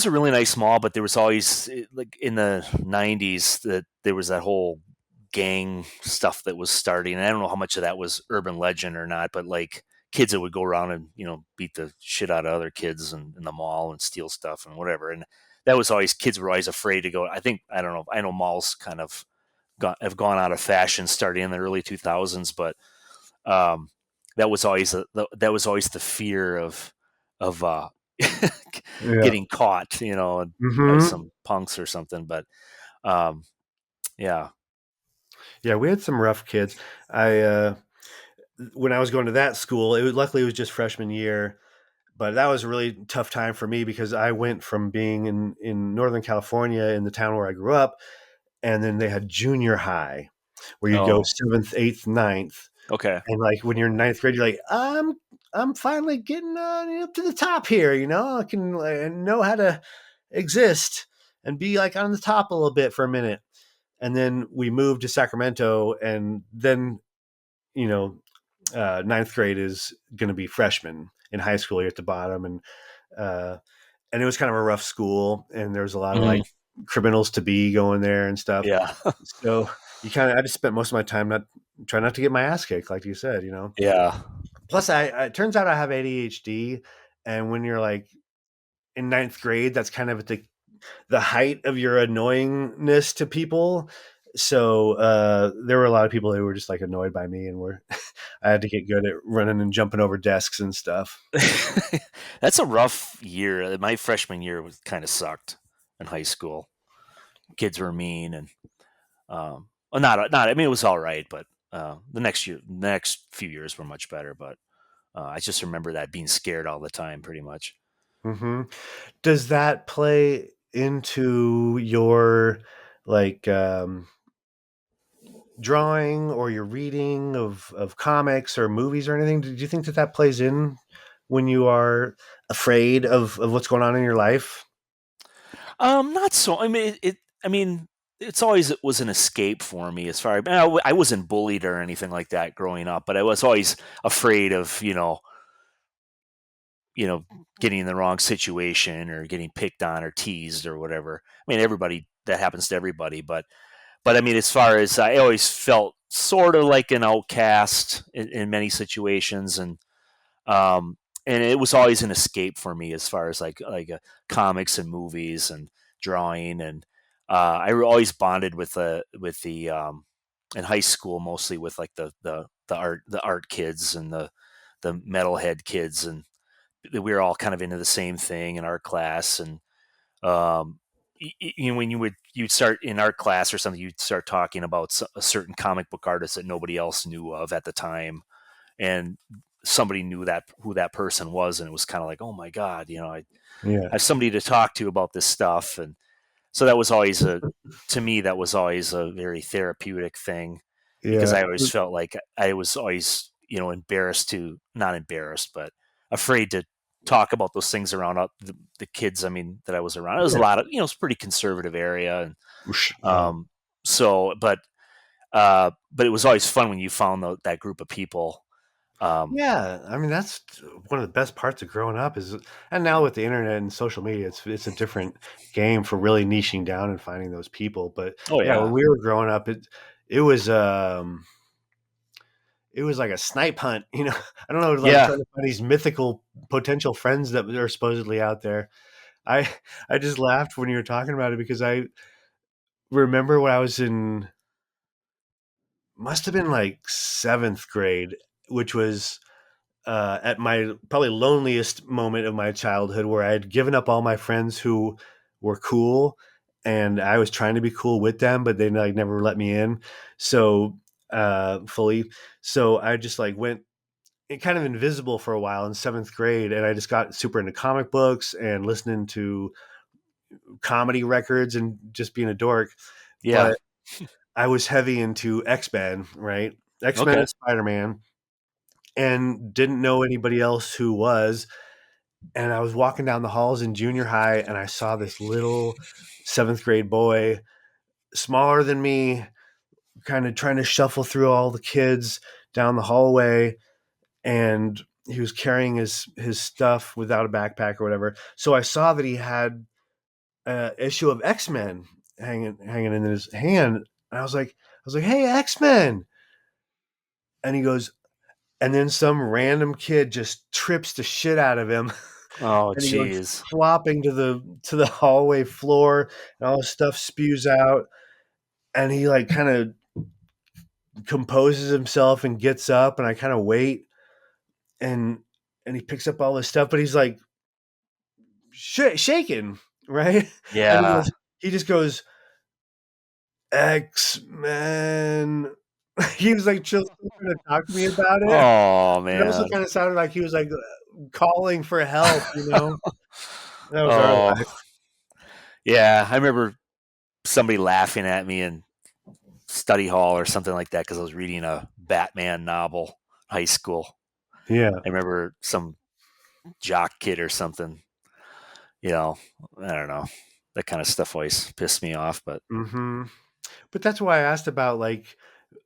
a really nice mall, but there was always like in the 90s that there was that whole gang stuff that was starting, and I don't know how much of that was urban legend or not, but like kids that would go around and beat the shit out of other kids in the mall and steal stuff and whatever, and that was always kids were always afraid to go. I don't know. I know malls kind of have gone out of fashion starting in the early 2000s, but um, that was always that was always the fear of Yeah. getting caught, by Hmm. some punks or something. But um, yeah, Yeah, we had some rough kids. I When I was going to that school, luckily it was just freshman year, but that was a really tough time for me because I went from being in Northern California in the town where I grew up, and then they had junior high where you go oh, seventh, eighth, ninth, okay, and like when you're in ninth grade, you're like, I'm finally getting up to the top here. I can know how to exist and be like on the top a little bit for a minute. And then we moved to Sacramento, and then you know ninth grade is going to be freshman in high school. You're at the bottom, uh, and it was kind of a rough school, and there was a lot of hmm like criminals to be going there and stuff. yeah, So I just spent most of my time not trying not to get my ass kicked, like you said. yeah, Plus, it turns out I have ADHD, and when you're like in ninth grade, that's kind of at the height of your annoyingness to people. So there were a lot of people who were just like annoyed by me, and were I had to get good at running and jumping over desks and stuff. that's a rough year. My freshman year was kind of sucked in high school. Kids were mean, and well, not. I mean, it was all right, but the next few years were much better. But I just remember that being scared all the time, pretty much. Hmm. Does that play into your like drawing or your reading of comics or movies or anything? Did you think that plays in when you are afraid of what's going on in your life? Not so. I mean, I mean, it's always it was an escape for me. As far I wasn't bullied or anything like that growing up, but I was always afraid of getting in the wrong situation or getting picked on or teased or whatever. I mean, everybody that happens to everybody, but I mean, as far as I always felt sort of like an outcast in many situations, um, and it was always an escape for me as far as comics and movies and drawing, and always bonded with the in high school mostly with like the art kids and the metalhead kids, and we were all kind of into the same thing in art class, and um, when you'd start in art class or something, you'd start talking about a certain comic book artist that nobody else knew of at the time, and somebody knew that who that person was, and it was kind of like, oh my god, I Yeah, have somebody to talk to about this stuff, and so that was always to me that was always a very therapeutic thing, because yeah, I always felt like I was always embarrassed to not embarrassed but afraid to talk about those things around the kids. I mean, that I was around. It was a yeah. lot of it's a pretty conservative area, and Yeah. so but it was always fun when you found that group of people. Um, Yeah, I mean that's one of the best parts of growing up is, and now with the internet and social media, it's a different game for really niching down and finding those people. But oh yeah, when yeah, we were growing up, it was it was like a snipe hunt. I don't know, like yeah. trying to find these mythical potential friends that are supposedly out there. I I just laughed when you were talking about it because I remember when I was in, must have been like seventh grade, which was at my probably loneliest moment of my childhood, where I had given up all my friends who were cool, and I was trying to be cool with them, but they like never let me in. So fully. So I just like went kind of invisible for a while in seventh grade, and I just got super into comic books and listening to comedy records and just being a dork. Yeah. But I was heavy into X-Men, right? X-Men Okay. and Spider-Man, and didn't know anybody else who was. And I was walking down the halls in junior high, and I saw this little seventh grade boy, smaller than me, kind of trying to shuffle through all the kids down the hallway, and he was carrying his stuff without a backpack or whatever. So I saw that he had an issue of X-Men hanging in his hand, and I was like, "Hey, X-Men!" And he goes, and then some random kid just trips the shit out of him, Oh, and he goes geez. flopping to the hallway floor, and all his stuff spews out, and he like kind of composes himself and gets up, and I kind of wait, and he picks up all his stuff, but he's like shaking, right? And Yeah. he just goes, X-Men. He was like chill trying to talk to me about it. Oh It also man. kind of sounded like he was like calling for help, you know? That was our Oh life. yeah. I remember somebody laughing at me in study hall or something like that because I was reading a Batman novel in high school. Yeah. I remember some jock kid or something. You know, I don't know. That kind of stuff always pissed me off. But Hmm. But that's why I asked about like,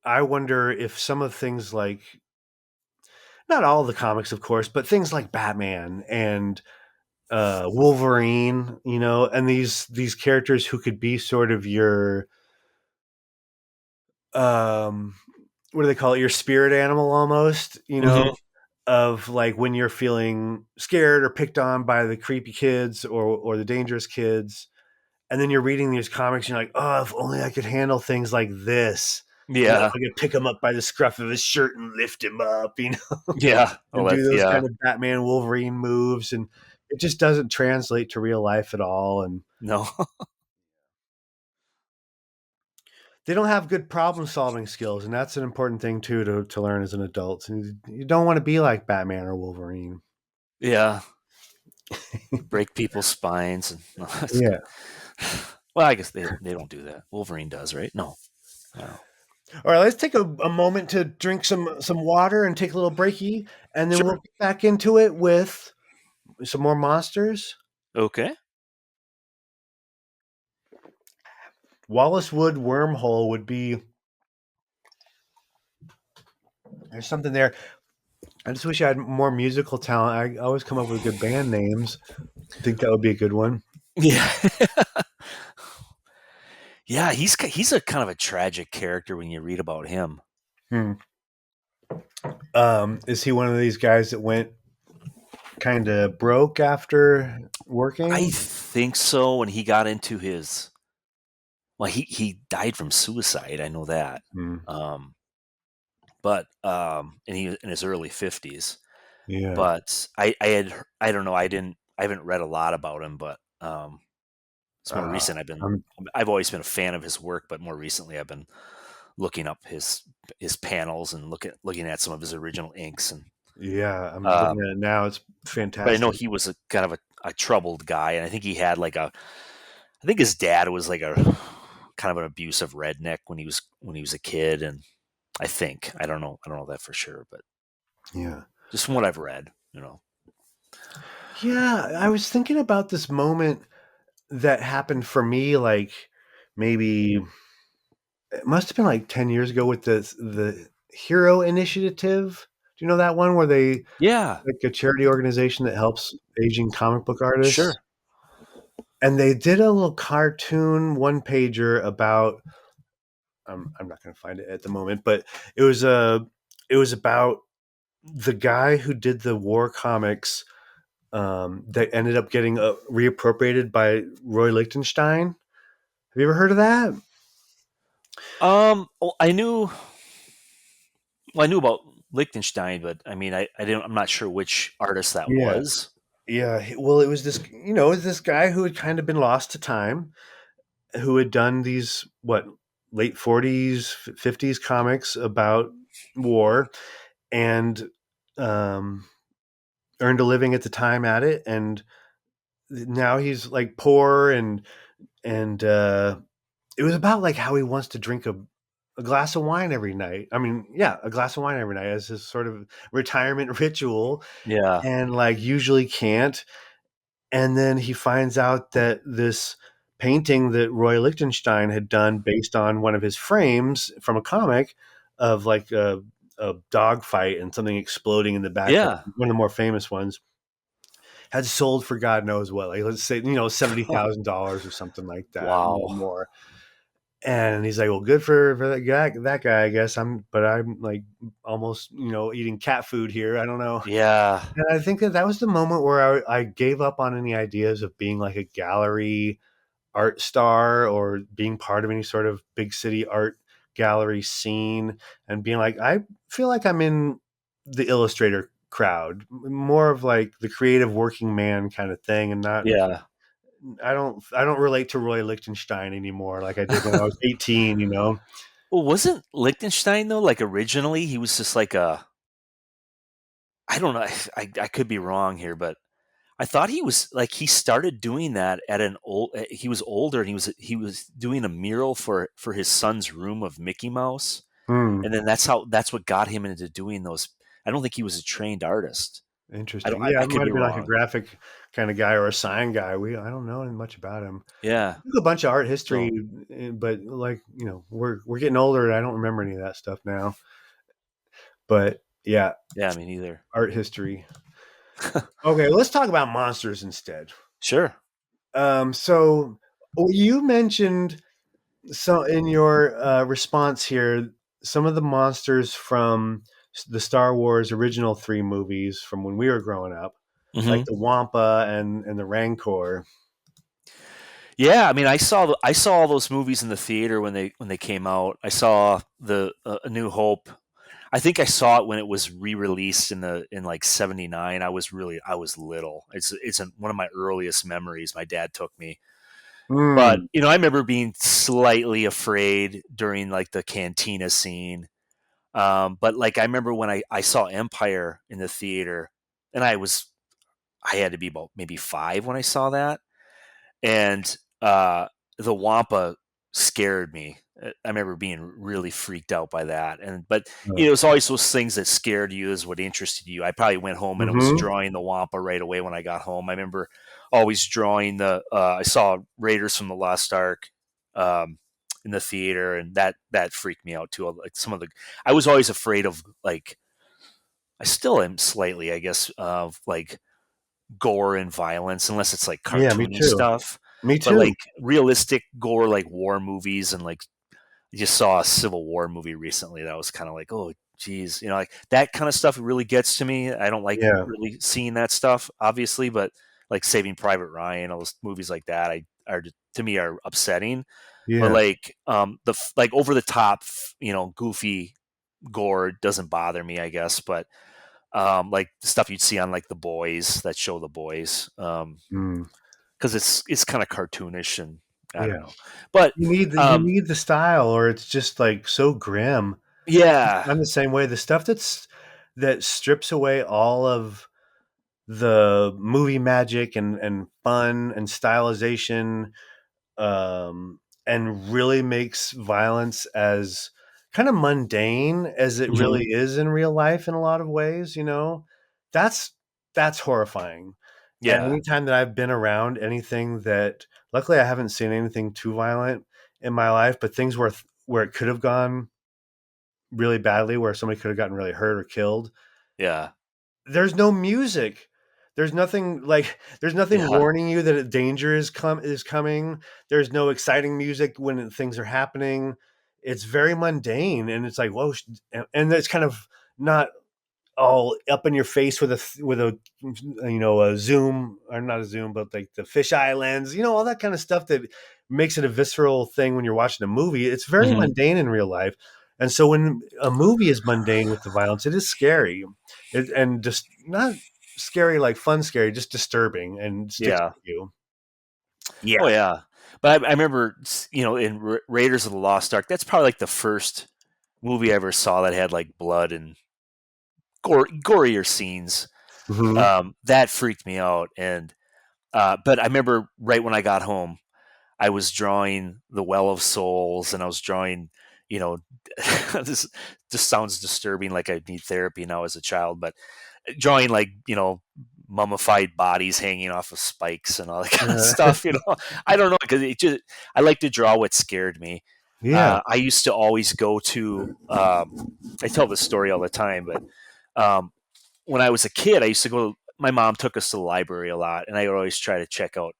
I wonder if some of things like, not all the comics, of course, but things like Batman and Wolverine, you know, and these characters who could be sort of your um what do they call it? Your spirit animal almost, you know, Mhm. of like when you're feeling scared or picked on by the creepy kids or the dangerous kids. And then you're reading these comics and you're like, oh, if only I could handle things like this. You know, if Yeah, I could pick him up by the scruff of his shirt and lift him up, you know, yeah. Oh, and do that's those yeah. kind of Batman Wolverine moves. And it just doesn't translate to real life at all. And No. they don't have good problem solving skills. And that's an important thing too to learn as an adult. And you don't want to be like Batman or Wolverine. Yeah. Break people's spines and no, that's Yeah. good. Well, I guess they don't do that. Wolverine does, right? No. No. All right, let's take a moment to drink some water and take a little breaky, and then we'll Sure. get back into it with some more monsters. Okay. Wallace Wood Wormhole would be there's something there. I just wish I had more musical talent. I always come up with good band names. I think that would be a good one. Yeah. Yeah, he's a kind of a tragic character when you read about him. Hmm. Is he one of these guys that went kind of broke after I working? think so when he got into his well, he died from suicide, I know that. Hmm. Um, but and he was in his early 50s. Yeah. But I don't know, I haven't read a lot about him, but it's more Uh, recent. I'm I've always been a fan of his work, but more recently I've been looking up his panels and looking at some of his original inks and yeah. I'm looking um, at it now. It's but I know fantastic. he was a kind of a troubled guy, and I think he had like I think his dad was like a kind of an abusive redneck when he was a kid, and I don't know that for sure, but Yeah. just from what I've read, you know. Yeah, I was thinking about this moment that happened for me, like maybe it must have been like 10 years ago with the Hero Initiative. Do you know that one where they Yeah, like a charity organization that helps aging comic book artists? sure. And they did a little cartoon one pager about I'm not going to find it at the moment, but it was a it was about the guy who did the war comics that ended up getting reappropriated by Roy Lichtenstein. Have you ever heard of that? Well, I knew about Liechtenstein, but I mean, I didn't. I'm not sure which artist that Yeah. was. Yeah. Well, it was this, it was this guy who had kind of been lost to time, who had done these, what, late 40s, 50s comics about war and um, earned a living at the time at it. And now he's like poor, and it was about like how he wants to drink a glass of wine every night. I mean, yeah, a glass of wine every night as his sort of retirement ritual, Yeah. and like usually can't. And then he finds out that this painting that Roy Lichtenstein had done based on one of his frames from a comic of like a dog fight and something exploding in the background, Yeah. one of the more famous ones, had sold for God knows what, like let's say, $70,000 or something like that, Wow. more. And he's like, "Well, good for that guy, I guess. I'm like almost, eating cat food here. I don't know." Yeah. And I think that was the moment where I gave up on any ideas of being like a gallery art star or being part of any sort of big city art gallery scene, and being like, I feel like I'm in the Illustrator crowd, more of like the creative working man kind of thing, and not. Yeah. I don't relate to Roy Lichtenstein anymore like I did when I was 18. Well, wasn't Liechtenstein though? Like originally, he was just like a. I don't know. I could be wrong here, but I thought he was like he started doing that at an old. He was older, and he was doing a mural for his son's room of Mickey Mouse, Hmm. and then that's what got him into doing those. I don't think he was a trained artist. I don't. Interesting. I, Yeah, I it could might be have been like a wrong. graphic kind of guy or a sign guy. I don't know much about him. Yeah. A bunch of art history, So but like we're getting older, and I don't remember any of that stuff now. But yeah, yeah, me neither. art history. Okay, let's talk about monsters instead. Sure. So you mentioned, so in your response here, some of the monsters from the Star Wars original three movies from when we were growing up, like Hmm. the Wampa and the Rancor. Yeah, I mean, I saw all those movies in the theater when they came out. I saw the A New Hope. I think I saw it when it was re-released in like '79. I was little. One of my earliest memories. My dad took me, but Hmm. I remember being slightly afraid during like the cantina scene. But like I remember when I saw Empire in the theater, and I had to be about maybe 5 when I saw that, and the Wampa scared me. I remember being really freaked out by that, but it was always those things that scared you is what interested you. I probably went home and I was Mm-hmm. drawing the Wampa right away when I got home. I remember always drawing the. I saw Raiders from the Lost Ark in the theater, and that freaked me out too. Like some of the, I was always afraid of like. I still am slightly, I guess, of like gore and violence, unless it's like Yeah, me cartoony too. stuff. Me But like too. realistic gore, like war movies, and like I just saw a Civil War movie recently that was kind of like, oh, geez, like that kind of stuff really gets to me. I don't like Yeah. really seeing that stuff, obviously, but like Saving Private Ryan, all those movies like that, I are to me are upsetting. But Yeah. like like over the top, goofy gore doesn't bother me, I guess. But like the stuff you'd see on like The Boys that show The Boys, Mm. because it's kind of cartoonish and I don't Yeah. know, but You need the style, or it's just like so grim. yeah, I'm the same way. The stuff that strips away all of the movie magic and fun and stylization, and really makes violence as kind of mundane as it hmm really is in real life in a lot of ways. That's that's horrifying. And yeah, anytime that I've been around anything that, luckily I haven't seen anything too violent in my life, but things where it could have gone really badly, where somebody could have gotten really hurt or killed, yeah, there's no music. There's nothing yeah, warning you that danger is coming. There's no exciting music when things are happening. It's very mundane, and it's like, whoa, and it's kind of not all up in your face with a zoom, or not a zoom, but like the fisheye lens, all that kind of stuff that makes it a visceral thing when you're watching a movie. It's very hmm mundane in real life, and so when a movie is mundane with the violence, it is scary, and just not scary like fun scary, just disturbing and sticks yeah. with you. Oh Yeah. yeah, but I remember, in Raiders of the Lost Ark, that's probably like the first movie I ever saw that had like blood and gorier scenes. Hmm. That freaked me out, and But I remember right when I got home, I was drawing the Well of Souls, and I was drawing, you know, this just sounds disturbing, like I need therapy now as a child, but drawing like, mummified bodies hanging off of spikes and all that kind of Uh, stuff. I don't know, because I like to draw what scared me. yeah. I used to always go to. I tell this story all the time, but when I was a kid, I used to go. My mom took us to the library a lot, and I would always try to check out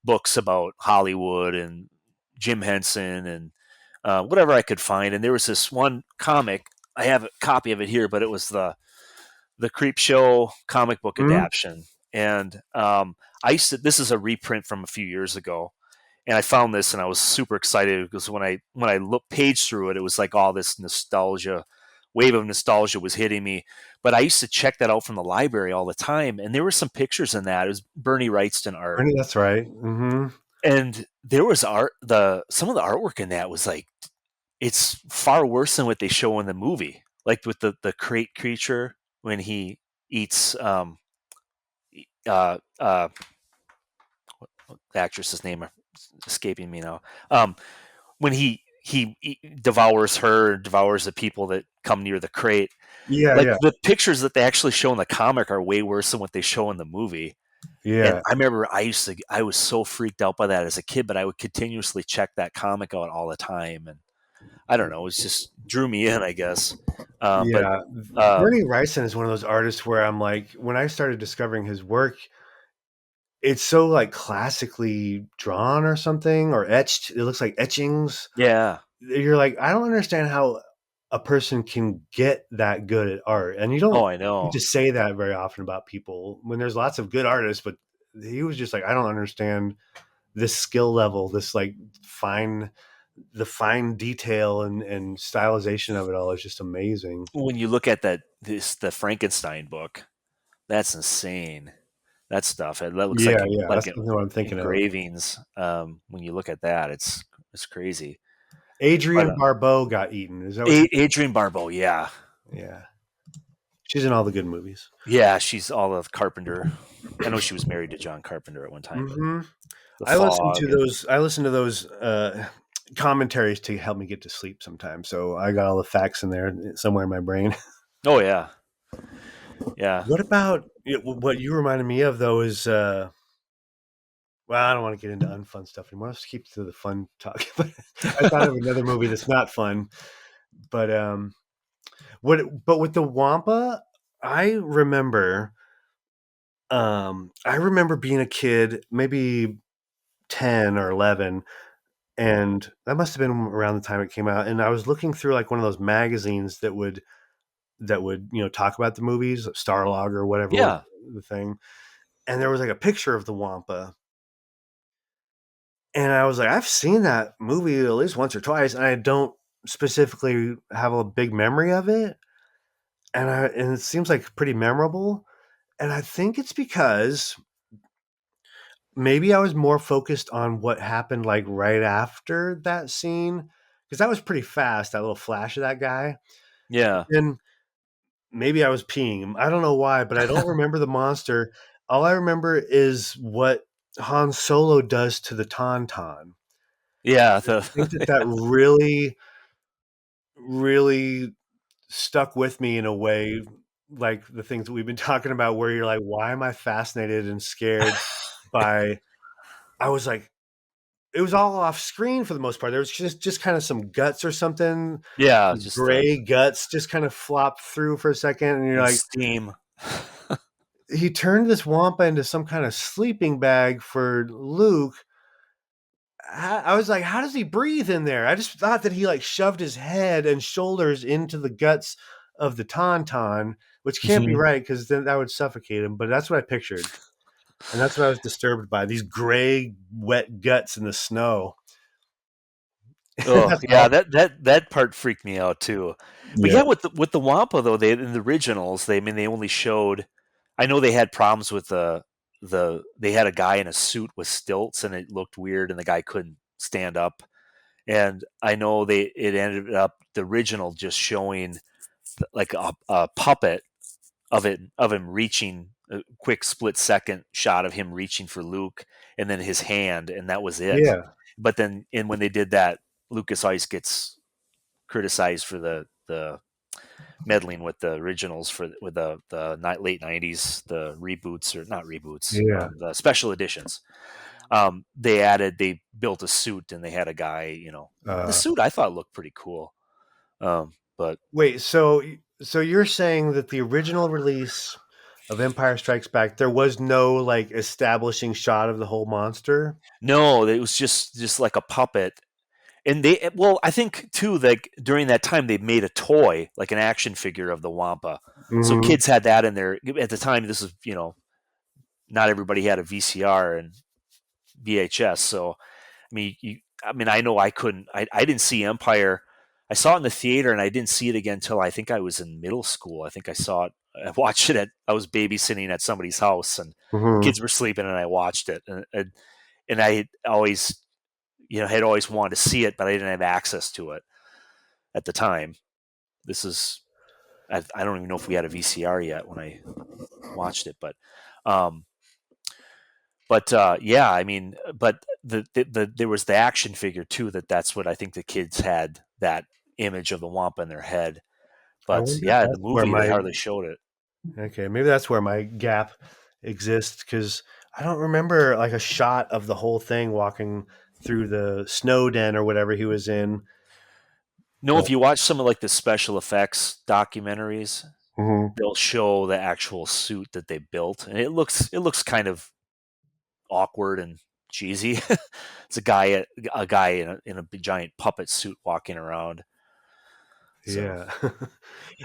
books about Hollywood and Jim Henson and whatever I could find. And there was this one comic. I have a copy of it here, but it was the Creep Show comic book Mhm. adaptation. And I used to. This is a reprint from a few years ago, and I found this, and I was super excited because when I looked page through it, it was like all this nostalgia wave of nostalgia was hitting me. But I used to check that out from the library all the time, and there were some pictures in that. It was Bernie Wrightston art, Bernie, that's right. and there was art. The Some of the artwork in that was like, it's far worse than what they show in the movie, like with the crate creature when he eats uh uh the actress's name escaping me now. When he devours her, devours the people that come near the crate. Yeah, Like yeah, the pictures that they actually show in the comic are way worse than what they show in the movie. And yeah. I remember I was so freaked out by that as a kid, but I would continuously check that comic out all the time, and I don't know, it just drew me in, I guess. But Yeah, uh, Bernie Wrightson is one of those artists where I'm like, when I started discovering his work, it's so like classically drawn or something or etched. It looks like etchings. yeah, You're like, I don't understand how a person can get that good at art, and you oh, don't I get know. to say that very often about people when there's lots of good artists. But he was just like, I don't understand this skill level, this like fine, the fine detail and stylization of it all is just amazing. When you look at the Frankenstein book, that's insane. That stuff, that looks Yeah, like yeah, that's something what I'm thinking of. engravings. When you look at that, it's crazy. But Adrienne Barbeau got eaten. Is that what you? Adrienne Barbeau, yeah, Yeah, she's in all the good movies. yeah, she's all of Carpenter. I know she was married to John Carpenter at one time, but hmm The I listen to Fog and those. I listen to those commentaries to help me get to sleep sometimes. So I got all the facts in there somewhere in my brain. oh yeah, yeah. What about what you reminded me of though is well, I don't want to get into unfun stuff anymore. Let's keep to the fun talk. But I thought of another movie that's not fun. But but with the Wampa, I remember I remember being a kid, maybe 10 or 11, and that must have been around the time it came out. And I was looking through like one of those magazines that would talk about the movies, Starlog or whatever was Yeah, the thing. And there was like a picture of the Wampa, and I was like, I've seen that movie at least once or twice, and I don't specifically have a big memory of it. And it seems like pretty memorable. And I think it's because maybe I was more focused on what happened like right after that scene, because that was pretty fast. That little flash of that guy, yeah, and maybe I was peeing. I don't know why, but I don't remember the monster. All I remember is what Han Solo does to the Tauntaun. yeah. I think that really, really stuck with me in a way, like the things that we've been talking about, where you're like, why am I fascinated and scared by? I was like, it was all off screen for the most part. There was just kind of some guts or something, Yeah, just gray guts, just kind of flop through for a second, and you're and like, steam. he turned this Wampa into some kind of sleeping bag for Luke. I was like, how does he breathe in there? I just thought that he like shoved his head and shoulders into the guts of the Tauntaun, which can't be Mhm. right because then that would suffocate him. But that's what I pictured. And that's what I was disturbed by, these gray, wet guts in the snow. Oh That's yeah, all. that part freaked me out too. But Yeah. yeah, with the Wampa though, they in the originals, I mean, they only showed. I know they had problems with they had a guy in a suit with stilts, and it looked weird, and the guy couldn't stand up. And I know it ended up the original just showing like a puppet of him reaching a quick split second shot of him reaching for Luke, and then his hand, and that was it. Yeah. But then, and when they did that, Lucas always gets criticized for the meddling with the originals for with the late '90s, the reboots or not reboots, Yeah. the special editions. They built a suit and they had a guy, the Uh, suit I thought looked pretty cool. But Wait, so you're saying that the original release of Empire Strikes Back, there was no like establishing shot of the whole monster? no, it was just like a puppet. And well, I think too, like during that time, they made a toy, like an action figure of the Wampa. So Mm-hmm. kids had that in there at the time. This is, not everybody had a VCR and VHS. So I mean, I know I couldn't. I didn't see Empire. I saw it in the theater, and I didn't see it again until I think I was in middle school. I think I saw it. I watched it I was babysitting at somebody's house, and Mm-hmm. kids were sleeping, and I watched it. And I always, had always wanted to see it, but I didn't have access to it at the time. This is, I don't even know if we had a VCR yet when I watched it, um, yeah, I mean, but there was the action figure too. That's what I think the kids had, that image of the Wampa in their head. I But wonder if yeah, in the that's where movie they my hardly showed it. okay, maybe that's where my gap exists because I don't remember like a shot of the whole thing walking through the snow den or whatever he was in. No, But if you watch some of like the special effects documentaries, mhm. they'll show the actual suit that they built, and it looks kind of awkward and cheesy. It's a guy in a big giant puppet suit walking around. So Yeah.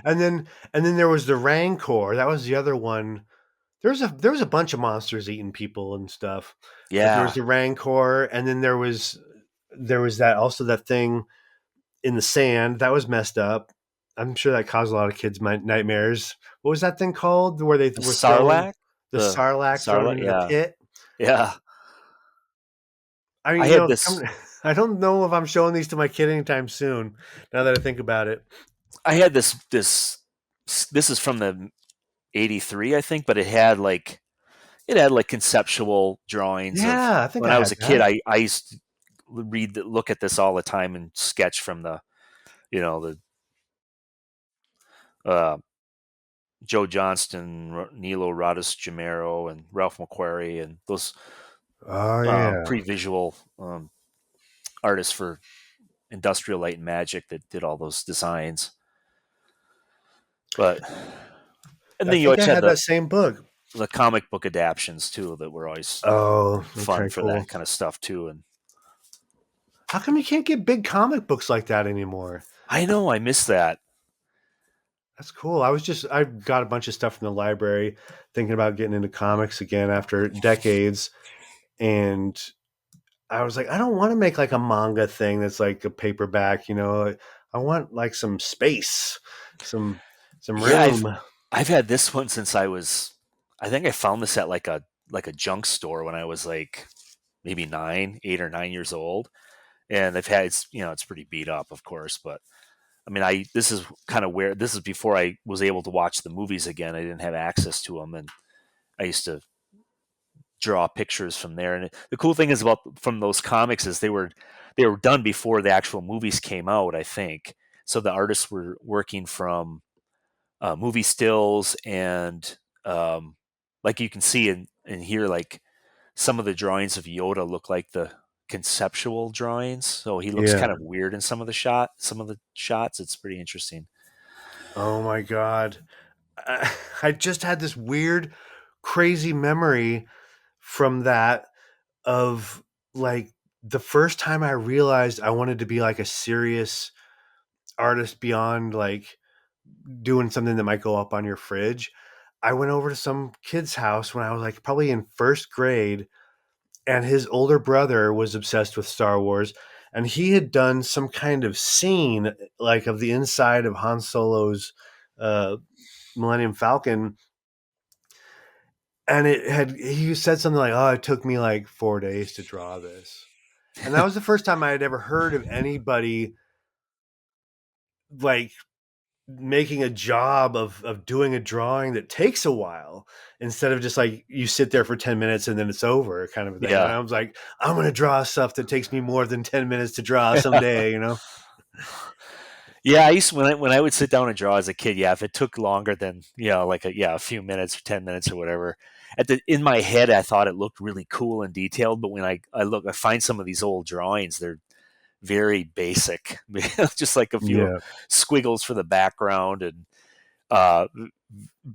And then there was the Rancor. That was the other one. There was a bunch of monsters eating people and stuff. But there was yeah, the Rancor, and then there was that also that thing in the sand that was messed up. I'm sure that caused a lot of kids nightmares. What was that thing called where they the were throwing Sarlacc, the Sarlacc thrown into the yeah, pit? yeah. I mean, I had this I don't know if I'm showing these to my kid anytime soon. Now that I think about it, I had this is from the '83, I think, but it had like conceptual drawings of yeah, I think when I I was had a kid. that. I used to look at this all the time and sketch from the uh, Joe Johnston, Nilo Rodis Jamero, and Ralph McQuarrie, and those Oh yeah. pre-visual artists for Industrial Light and Magic that did all those designs. But and I then you think always I had had the that same book. the comic book adaptions too that were always Oh, fun okay, for cool. that kind of stuff too. And How come you can't get big comic books like that anymore? I know I miss that. That's cool. I got a bunch of stuff from the library, thinking about getting into comics again after decades, and I was like, I don't want to make like a manga thing that's like a paperback. I want like some space, some some Yeah, I've room. I've had this one since I think I found this at like a junk store when I was like maybe 8 or 9 years old, and it's pretty beat up, of course, but I mean, this is kind of where this is before I was able to watch the movies again. I didn't have access to them, and I used to draw pictures from there. And the cool thing is about from those comics is they were done before the actual movies came out, I think. So the artists were working from movie stills, and like you can see and hear, like some of the drawings of Yoda look like the conceptual drawings. So he looks Yeah. kind of weird in some of the shots. It's pretty interesting. Oh my god. I just had this weird, crazy memory from that of like the first time I realized I wanted to be like a serious artist beyond like doing something that might go up on your fridge. I went over to some kid's house when I was like probably in first grade, and his older brother was obsessed with Star Wars, and he had done some kind of scene like of the inside of Han Solo's uh, Millennium Falcon, and he said something like, "Oh, it took me like 4 days to draw this," and that was the first time I had ever heard of anybody like making a job of doing a drawing that takes a while instead of just like you sit there for 10 minutes and then it's over kind of thing. And Yeah. I was like, I'm going to draw stuff that takes me more than 10 minutes to draw someday, you know? Yeah, I used to, when I would sit down and draw as a kid. Yeah, if it took longer than like a few minutes or 10 minutes or whatever, in my head I thought it looked really cool and detailed. But when I find some of these old drawings, they're very basic, just like a few Yeah. squiggles for the background and uh,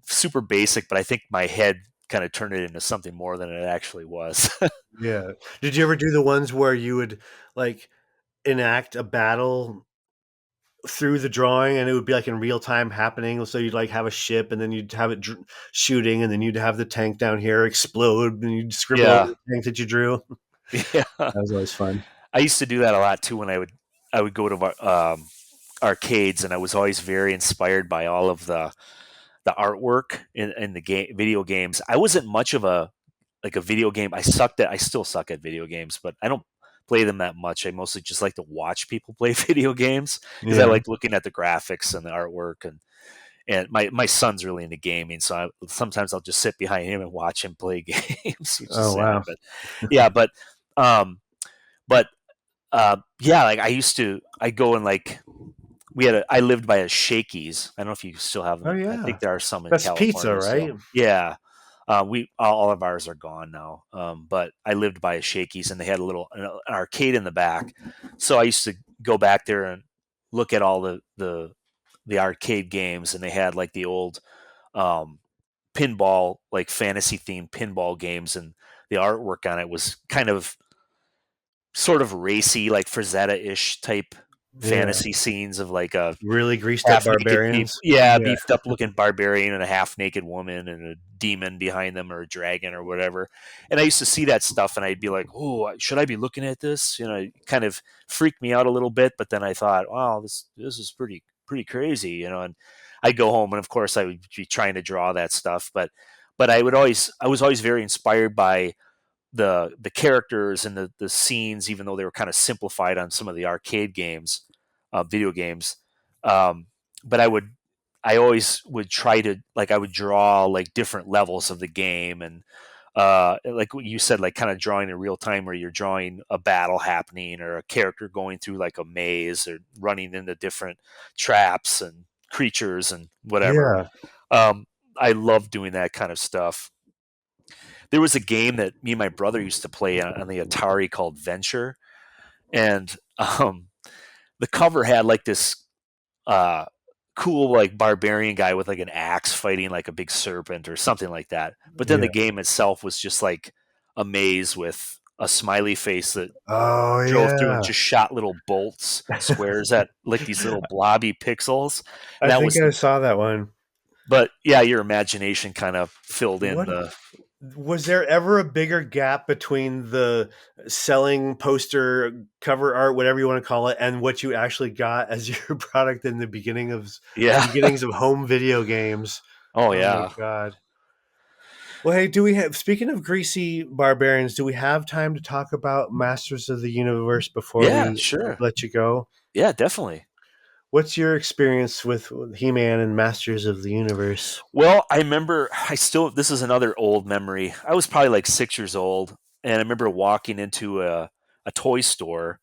super basic. But I think my head kind of turned it into something more than it actually was. Yeah. Did you ever do the ones where you would like enact a battle through the drawing and it would be like in real time happening? So you'd like have a ship and then you'd have it shooting and then you'd have the tank down here explode and you'd scribble over Yeah, the tank that you drew. yeah. That was always fun. I used to do that a lot too when I would go to arcades, and I was always very inspired by all of the artwork in the video games. I wasn't much of a video game. I still suck at video games, but I don't play them that much. I mostly just like to watch people play video games because I Yeah. like looking at the graphics and the artwork, and my son's really into gaming, so sometimes I'll just sit behind him and watch him play games, which is Oh, sad. wow. But yeah, um, but yeah, like I go and like I lived by a Shakey's. I don't know if you still have Oh, them. I yeah. think there are some in That's pizza, California right? still. Yeah. We all of ours are gone now. But I lived by a Shakey's, and they had an arcade in the back. So I used to go back there and look at all the arcade games, and they had like the old um, pinball, like fantasy themed pinball games, and the artwork on it was kind of sort of racy, like Frazetta-ish type Yeah. fantasy scenes of like a Really greased up half naked people, barbarians. yeah, Yeah. beefed up looking barbarian and a half naked woman and a demon behind them or a dragon or whatever. And I used to see that stuff and I'd be like, oh, should I be looking at this? It kind of freaked me out a little bit. But then I thought, wow, this is pretty crazy, and I'd go home and of course I would be trying to draw that stuff. But I was always very inspired by the characters and the scenes, even though they were kind of simplified on some of the arcade games, video games. Um, but I always would try to like I would draw like different levels of the game, and like what you said, like kind of drawing in real time where you're drawing a battle happening or a character going through like a maze or running into different traps and creatures and whatever. Yeah. Um, I love doing that kind of stuff. There was a game that me and my brother used to play on the Atari called Venture, and the cover had like this uh, cool like barbarian guy with like an axe fighting like a big serpent or something like that. But then Yeah. the game itself was just like a maze with a smiley face that Oh, drove through and yeah. just shot little bolts, squares at like these little blobby pixels. And I that think was, I saw that one. but yeah, your imagination kind of filled in What the. was there ever a bigger gap between the selling poster, cover art, whatever you want to call it, and what you actually got as your product in the Yeah. beginnings of home video games? Oh Oh my yeah. god. Well, hey, do we have speaking of greasy barbarians, do we have time to talk about Masters of the Universe before Yeah, we sure. let you go? Yeah, definitely. What's your experience with He-Man and Masters of the Universe? Well, I remember this is another old memory. I was probably like 6 years old, and I remember walking into a toy store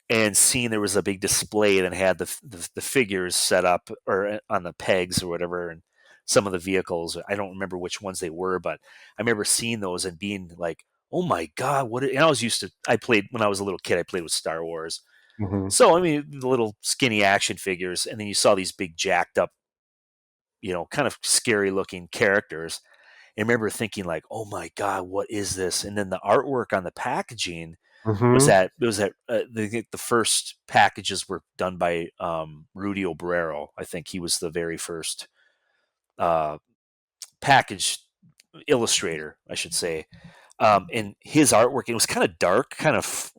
and seeing there was a big display that had the figures set up or on the pegs or whatever, and some of the vehicles. I don't remember which ones they were, but I remember seeing those and being like, "Oh my god!" And I was used to. I played when I was a little kid. I played with Star Wars, Mm-hmm. so I mean the little skinny action figures, and then you saw these big jacked up, kind of scary looking characters. I remember thinking like, "Oh my god, what is this?" And then the artwork on the packaging Mm-hmm. the first packages were done by Rudy Obrero. I think he was the very first uh, package illustrator, I should say. And his artwork, it was kind of dark, kind of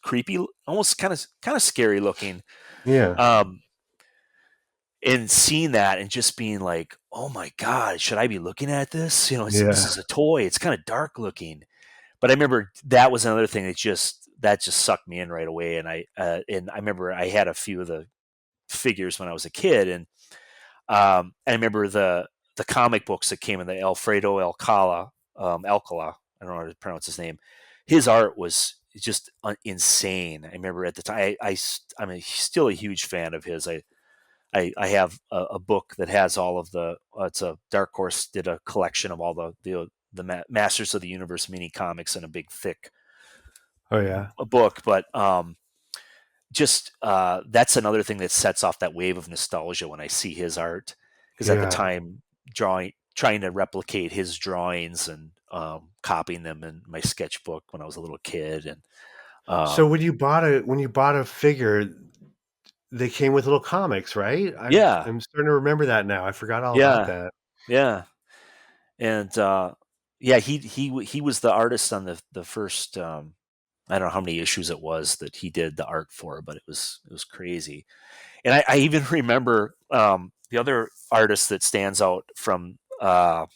creepy, almost kind of scary looking. Yeah. Um, and seeing that and just being like, "Oh my god, should I be looking at this? This Yeah. is a toy. It's kind of dark looking." But I remember that was another thing that just sucked me in right away. And I remember I had a few of the figures when I was a kid, and I remember the comic books that came in, the Alfredo Alcala. I don't know how to pronounce his name. His art was just insane. I remember at the time, I'm still a huge fan of his. I have a book that has all of the. It's a Dark Horse did a collection of all the Masters of the Universe mini comics in a big thick Oh yeah. book, but just that's another thing that sets off that wave of nostalgia when I see his art, because at the Yeah. time trying to replicate his drawings and copying them in my sketchbook when I was a little kid, and So when you bought a figure, they came with little comics, right? yeah, I'm starting to remember that now. I forgot all about yeah, that. yeah, and yeah, he was the artist on the first. I don't know how many issues it was that he did the art for, but it was crazy. And I even remember the other artist that stands out from what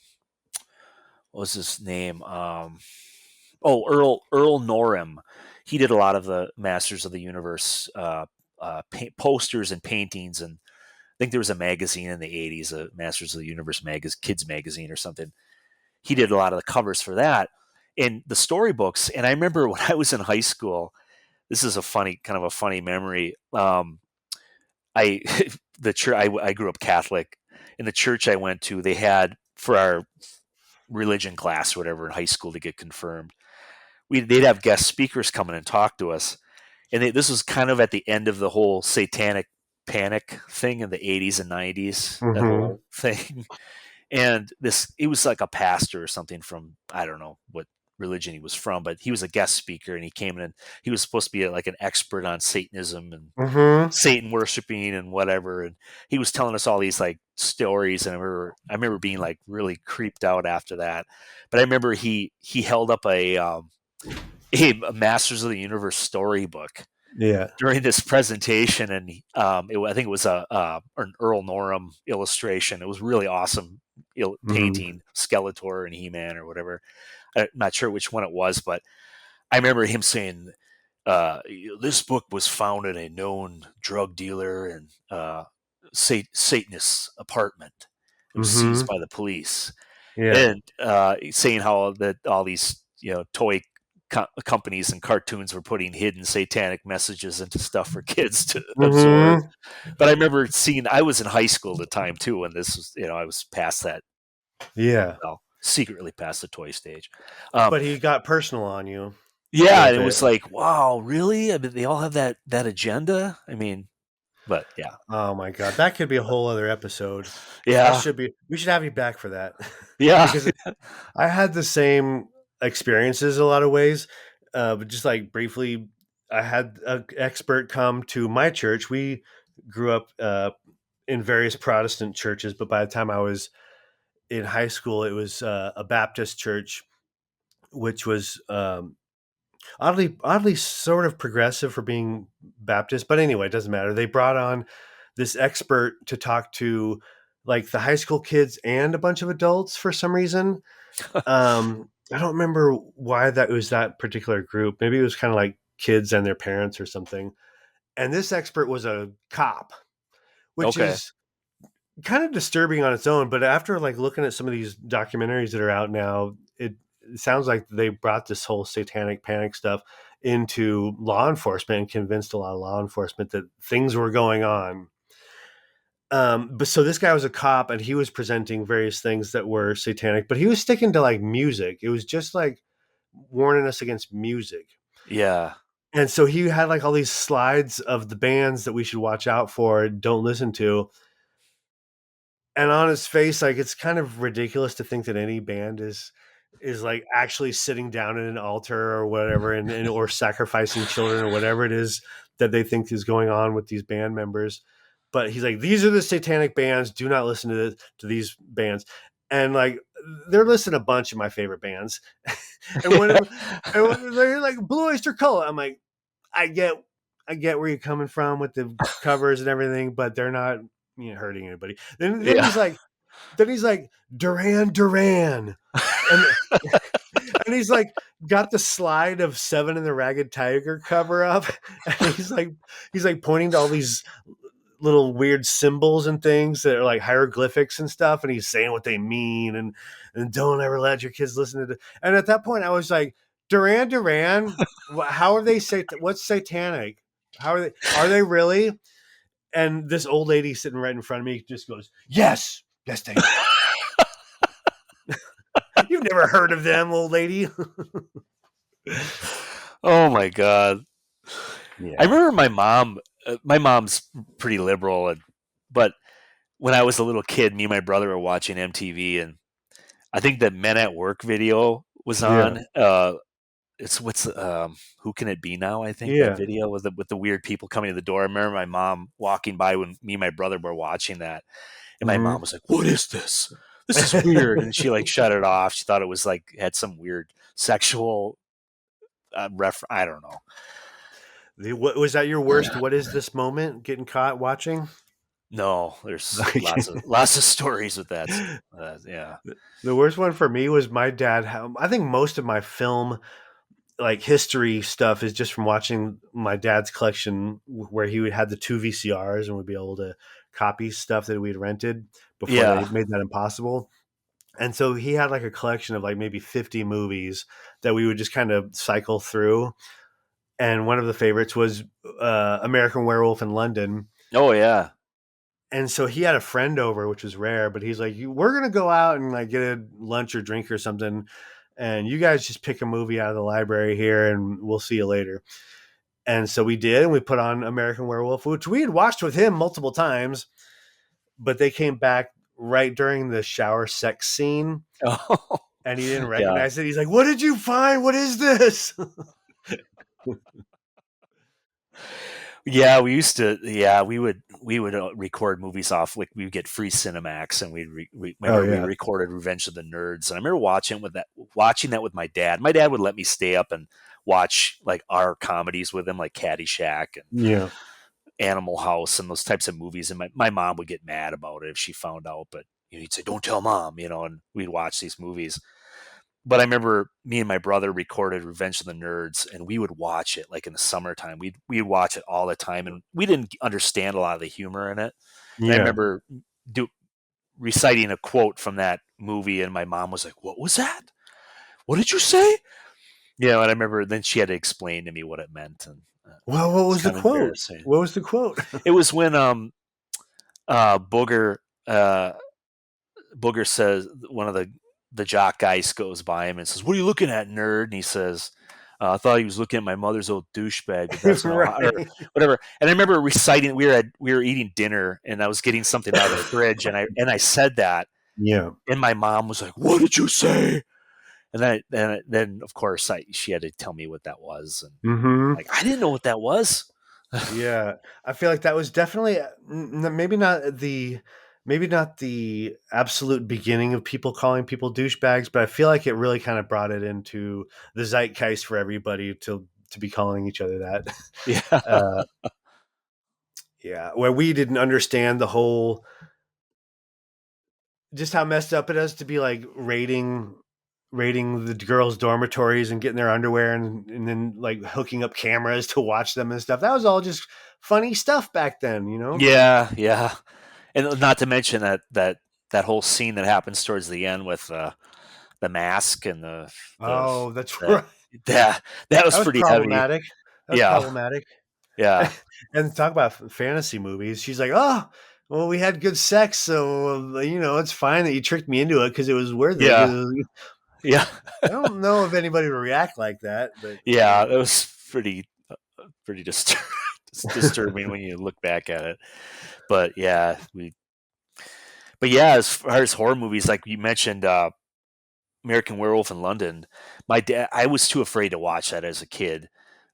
was his name? Earl Norem. He did a lot of the Masters of the Universe posters and paintings, and I think there was a magazine in the '80s, a Masters of the Universe kids magazine or something. He did a lot of the covers for that and the storybooks. And I remember when I was in high school. This is kind of a funny memory. I the church I grew up Catholic. In the church I went to, they had for our religion class or whatever in high school to get confirmed. They'd have guest speakers come in and talk to us, and this was kind of at the end of the whole satanic panic thing in the '80s and '90s. That Mm-hmm. whole thing, and he was like a pastor or something from, I don't know what religion he was from, but he was a guest speaker, and he came in and he was supposed to be like an expert on Satanism and Mm-hmm. Satan worshiping and whatever. And he was telling us all these like stories. And I remember being like really creeped out after that. But I remember he held up a Masters of the Universe storybook Yeah. during this presentation, and I think it was an Earl Norem illustration. It was really awesome Mm-hmm. painting Skeletor and He-Man or whatever. I'm not sure which one it was, but I remember him saying, this book was found in a known drug dealer and Satanist's apartment. It was seized Mm-hmm. by the police, Yeah. and saying how that all these toy companies and cartoons were putting hidden satanic messages into stuff for kids to absorb. Mm-hmm. But I remember I was in high school at the time too, when this was, I was past that, Yeah. well, secretly past the toy stage. Um, But he got personal on you yeah, and with it it. was like, wow, really? I mean, they all have that agenda. I mean, but yeah, Oh my God, that could be a whole other episode. yeah, We should have you back for that yeah, because I had the same experiences in a lot of ways. But just like briefly, I had an expert come to my church. We grew up in various Protestant churches, but by the time I was in high school, it was a Baptist church, which was oddly sort of progressive for being Baptist. But anyway, it doesn't matter. They brought on this expert to talk to like the high school kids and a bunch of adults for some reason. I don't remember why that was that particular group. Maybe it was kind of like kids and their parents or something. And this expert was a cop, which okay, is kind of disturbing on its own. But after like looking at some of these documentaries that are out now, it sounds like they brought this whole satanic panic stuff into law enforcement and convinced a lot of law enforcement that things were going on. But so this guy was a cop and he was presenting various things that were satanic, but he was sticking to like music. It was just like warning us against music. yeah, And so he had like all these slides of the bands that we should watch out for, don't listen to. And on his face, like it's kind of ridiculous to think that any band is like actually sitting down at an altar or whatever and or sacrificing children or whatever it is that they think is going on with these band members. But he's like, these are the satanic bands. Do not listen to these bands. And like they're listing a bunch of my favorite bands. and when they're like Blue Oyster Cult, I'm like, I get where you're coming from with the covers and everything, but they're not hurting anybody. Then yeah, he's like Duran Duran, and and he's like got the slide of Seven and the Ragged Tiger cover up, and he's like pointing to all these little weird symbols and things that are like hieroglyphics and stuff, and he's saying what they mean, and don't ever let your kids listen to. And at that point, I was like, Duran Duran, how are they what's satanic? How are they? Are they really? And this old lady sitting right in front of me just goes, yes, yes, they are. You've never heard of them, old lady. Oh my God. Yeah. I remember my mom. My mom's pretty liberal, but when I was a little kid, me and my brother were watching MTV, and I think the Men at Work video was Yeah. on. It's who can it be now? I think that Yeah. video with the weird people coming to the door. I remember my mom walking by when me and my brother were watching that, and my mom was like, "What is this? This is weird," and she like shut it off. She thought it was like had some weird sexual I don't know. What was that your worst? What is this moment? Getting caught watching? No, there's lots of stories with that. Yeah. The worst one for me was my dad. I think most of my film like history stuff is just from watching my dad's collection, where he would have the 2 VCRs and would be able to copy stuff that we'd rented before they Yeah. made that impossible. And so he had like a collection of like maybe 50 movies that we would just kind of cycle through. And one of the favorites was American Werewolf in London. Oh yeah. And so he had a friend over, which was rare, but he's like, we're going to go out and like get a lunch or drink or something. And you guys just pick a movie out of the library here and we'll see you later. And so we did. And we put on American Werewolf, which we had watched with him multiple times, but they came back right during the shower sex scene. Oh, And he didn't recognize it. He's like, what did you find? What is this? Yeah, we used to. Yeah, we would record movies off. Like we would get free Cinemax, and we recorded Revenge of the Nerds. And I remember watching that with my dad. My dad would let me stay up and watch like our comedies with him, like Caddyshack and Animal House and those types of movies. And my mom would get mad about it if she found out, but he'd say, "Don't tell mom," and we'd watch these movies. But I remember me and my brother recorded Revenge of the Nerds, and we would watch it like in the summertime. We'd watch it all the time, and we didn't understand a lot of the humor in it. And I remember reciting a quote from that movie, and my mom was like, "What was that? What did you say?" And I remember then she had to explain to me what it meant. And well, what was the quote? What was the quote? It was when Booger says, one of the jock guys goes by him and says, "What are you looking at, nerd?" And he says, "I thought he was looking at my mother's old douchebag, but that's not right." Or whatever. And I remember reciting. We were eating dinner, and I was getting something out of the fridge, and I said that. Yeah. And my mom was like, "What did you say?" And then of course she had to tell me what that was, and like I didn't know what that was. Yeah, I feel like that was definitely maybe not the absolute beginning of people calling people douchebags, but I feel like it really kind of brought it into the zeitgeist for everybody to be calling each other that. Yeah. Yeah, where we didn't understand the whole, just how messed up it is to be like raiding the girls' dormitories and getting their underwear and then like hooking up cameras to watch them and stuff. That was all just funny stuff back then, Yeah. And not to mention that whole scene that happens towards the end with the mask and that's right. That was pretty problematic. Heavy. That was problematic. Yeah. And talk about fantasy movies. She's like, "Oh, well, we had good sex, so it's fine that you tricked me into it because it was worth it." Yeah. I don't know if anybody would react like that, but yeah, it was pretty disturbing when you look back at it. But yeah, as far as horror movies, like you mentioned, American Werewolf in London, my dad, I was too afraid to watch that as a kid,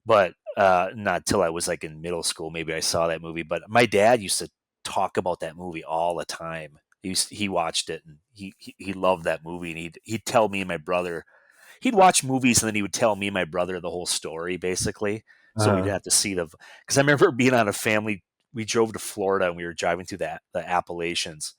but not till I was like in middle school. Maybe I saw that movie, but my dad used to talk about that movie all the time. He watched it and he loved that movie, and he'd tell me and my brother. He'd watch movies and then he would tell me and my brother the whole story, basically. So we'd have to see because I remember being on a family. We drove to Florida and we were driving through the Appalachians,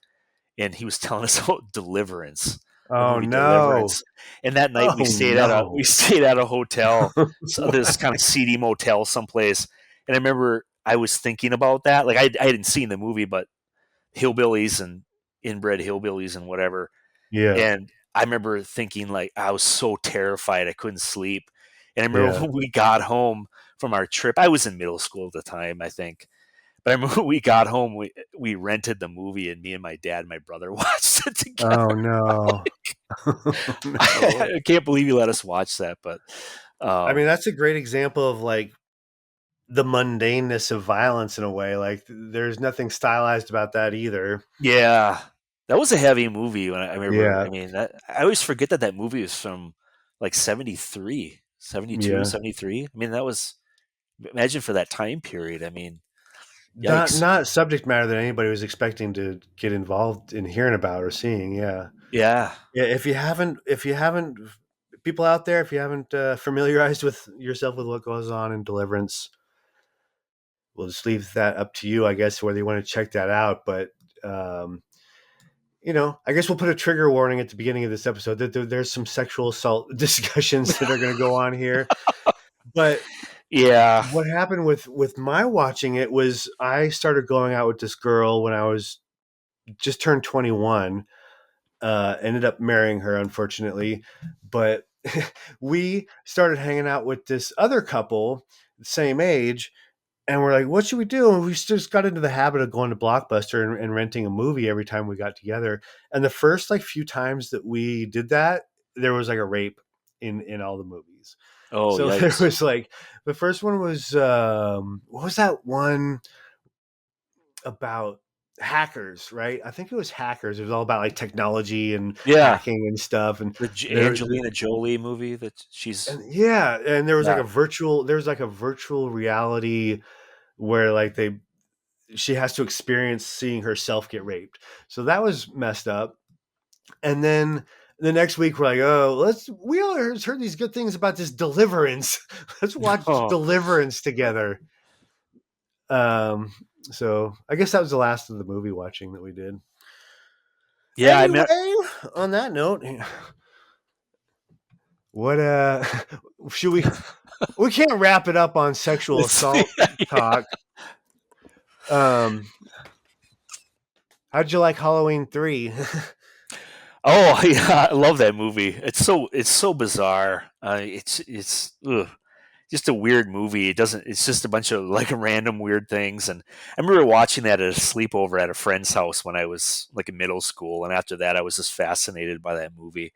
and he was telling us about Deliverance. Oh no! Deliverance. And that night we stayed at a hotel, so this kind of seedy motel someplace. And I remember I was thinking about that. Like I hadn't seen the movie, but hillbillies and inbred hillbillies and whatever. Yeah. And I remember thinking like I was so terrified I couldn't sleep. And I remember Yeah. when we got home from our trip, I was in middle school at the time, I think. But I remember when we got home, we rented the movie, and me and my dad and my brother watched it Oh together. no. No. I can't believe you let us watch that, but I mean, um, that's a great example of like the mundaneness of violence in a way. Like there's nothing stylized about that either. yeah, that was a heavy movie. When I remember, Yeah. I mean, I always forget that movie was from like 73, 72, Yeah. 73. I mean, that was imagine for that time period. I mean, Not yikes. not subject matter that anybody was expecting to get involved in hearing about or seeing. Yeah. Yeah. Yeah. If you haven't, people out there, if you haven't familiarized with yourself with what goes on in Deliverance, we'll just leave that up to you, I guess, whether you want to check that out. But um, I guess we'll put a trigger warning at the beginning of this episode that there's some sexual assault discussions that are going to go on here. But Yeah. what happened with my watching it was I started going out with this girl when I was just turned 21. Ended up marrying her, unfortunately, but we started hanging out with this other couple, same age, and we're like, what should we do? And we just got into the habit of going to Blockbuster and renting a movie every time we got together. And the first like few times that we did that, there was like a rape in all the movies. Oh, So there yikes. was like the first one was what was that one about hackers, right? I think it was hackers. It was all about like technology and Yeah. hacking and stuff. And The there, Angelina Jolie movie that she's and yeah, and there was like yeah. a virtual reality where like she has to experience seeing herself get raped. So that was messed up. And then the next week we're like, oh, we all heard these good things about this Deliverance. Let's watch Oh. Deliverance together. Um, so I guess that was the last of the movie watching that we did. Yeah, I mean Anyway, on that note, what should we can't wrap it up on sexual it's assault talk. Um, how'd you like Halloween 3? Oh, yeah, I love that movie. It's so bizarre. It's just a weird movie. It doesn't. It's just a bunch of like random weird things. And I remember watching that at a sleepover at a friend's house when I was like in middle school. And after that, I was just fascinated by that movie.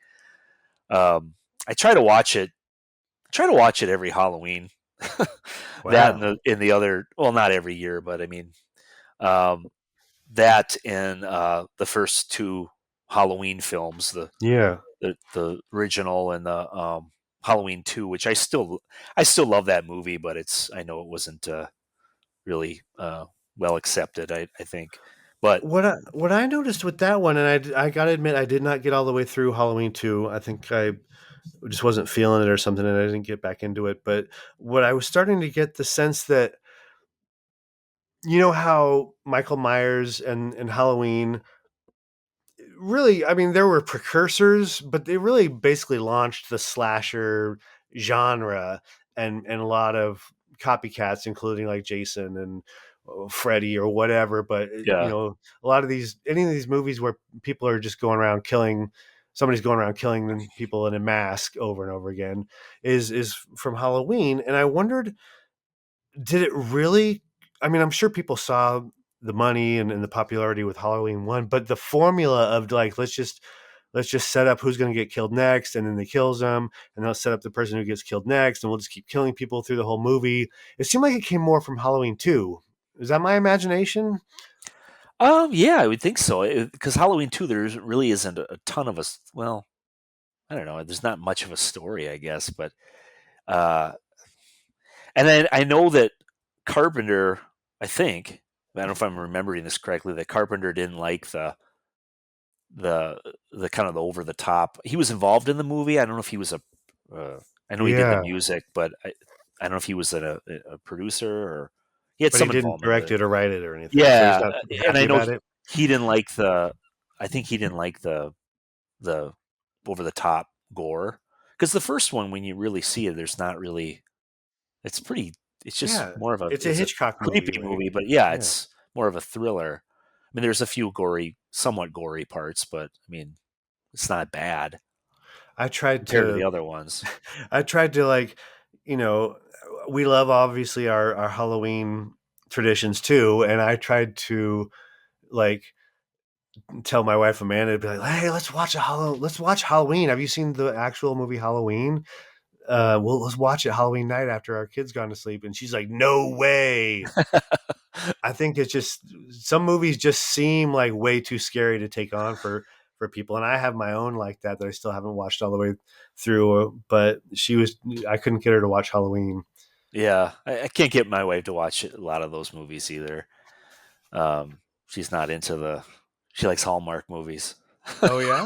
Um, I try to watch it. Try to watch it every Halloween. That and Wow. the other. Well, not every year, but I mean, um, that and the first two Halloween films, Yeah. the original and the Halloween 2, which I still love that movie, but I know it wasn't really well accepted. I think, but What I noticed with that one, and I gotta admit, I did not get all the way through Halloween 2. I think I just wasn't feeling it or something, and I didn't get back into it. But what I was starting to get the sense that how Michael Myers and Halloween really, I mean, there were precursors, but they really basically launched the slasher genre and a lot of copycats, including like Jason and Freddy or whatever. But yeah, a lot of any of these movies where people are just going around killing, somebody's going around killing people in a mask over and over again, is from Halloween. And I wondered, did it really? I mean, I'm sure people saw the money and the popularity with Halloween 1, but the formula of like let's just set up who's going to get killed next, and then they kills them, and they'll set up the person who gets killed next, and we'll just keep killing people through the whole movie. It seemed like it came more from Halloween 2. Is that my imagination? yeah, I would think so because Halloween 2 really isn't a ton of us. Well, I don't know. There's not much of a story, I guess, but uh, and then I know that Carpenter, I think, I don't know if I'm remembering this correctly, that Carpenter didn't like the the kind of the over the top. He was involved in the movie. I don't know if he was a. I know he did the Yeah, music, but I don't know if he was a producer or he had but he some didn't involvement with direct it. it or write it or anything, so he's Yeah, not and happy I know about it. he didn't like the. I think he didn't like the over the top gore because the first one, when you really see it, there's not really. It's pretty. it's just Yeah, more of a it's a it's a Hitchcock movie, creepy right? movie, but yeah, Yeah. it's more of a thriller. I mean, there's a few somewhat gory parts, but I mean, it's not bad I tried compared to the to other ones. I tried to like, you know, we love obviously our Halloween traditions too, and I tried to like tell my wife Amanda to be like, "Hey, let's watch Halloween. Have you seen the actual movie Halloween? Well, let's watch it Halloween night after our kids gone to sleep." And she's like, "No way." I think it's just some movies just seem like way too scary to take on for people, and I have my own like that I still haven't watched all the way through. But I couldn't get her to watch Halloween. Yeah, I can't get my wife to watch a lot of those movies either. She's not into she likes Hallmark movies. Oh yeah,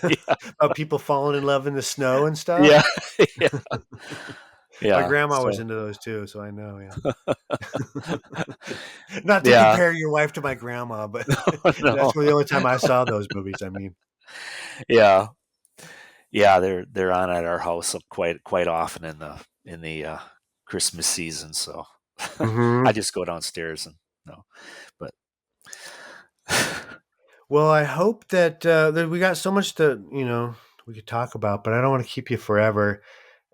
Yeah, about people falling in love in the snow and yeah, stuff. yeah, My yeah. grandma was So, into those too, so I know. Yeah, not to yeah, compare your wife to my grandma, but no, that's the only time I saw those movies. I mean, yeah, yeah. They're on at our house quite often in the Christmas season. So I hmm just go downstairs and no, but well, I hope that we got so much to we could talk about, but I don't want to keep you forever.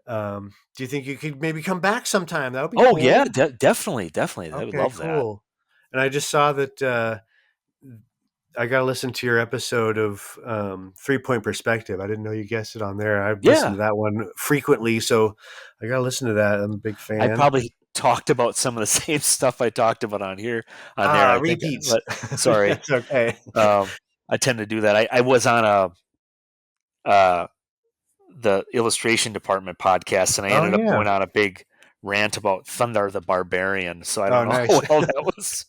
Do you think you could maybe come back sometime? That would be oh yeah, cool. definitely. I would Okay, love that. cool. And I just saw that I got to listen to your episode of 3 Point Perspective. I didn't know you guessed it on there. I've listened Yeah, to that one frequently, so I got to listen to that. I'm a big I fan. probably talked about some of the same stuff I talked about on there. Ah, I think, repeats. but sorry, That's okay. um, I tend to do that. I was on uh, the illustration department podcast, and I Oh ended up yeah. going on a big rant about Thundar the Barbarian. So I Oh don't know nice. how well That was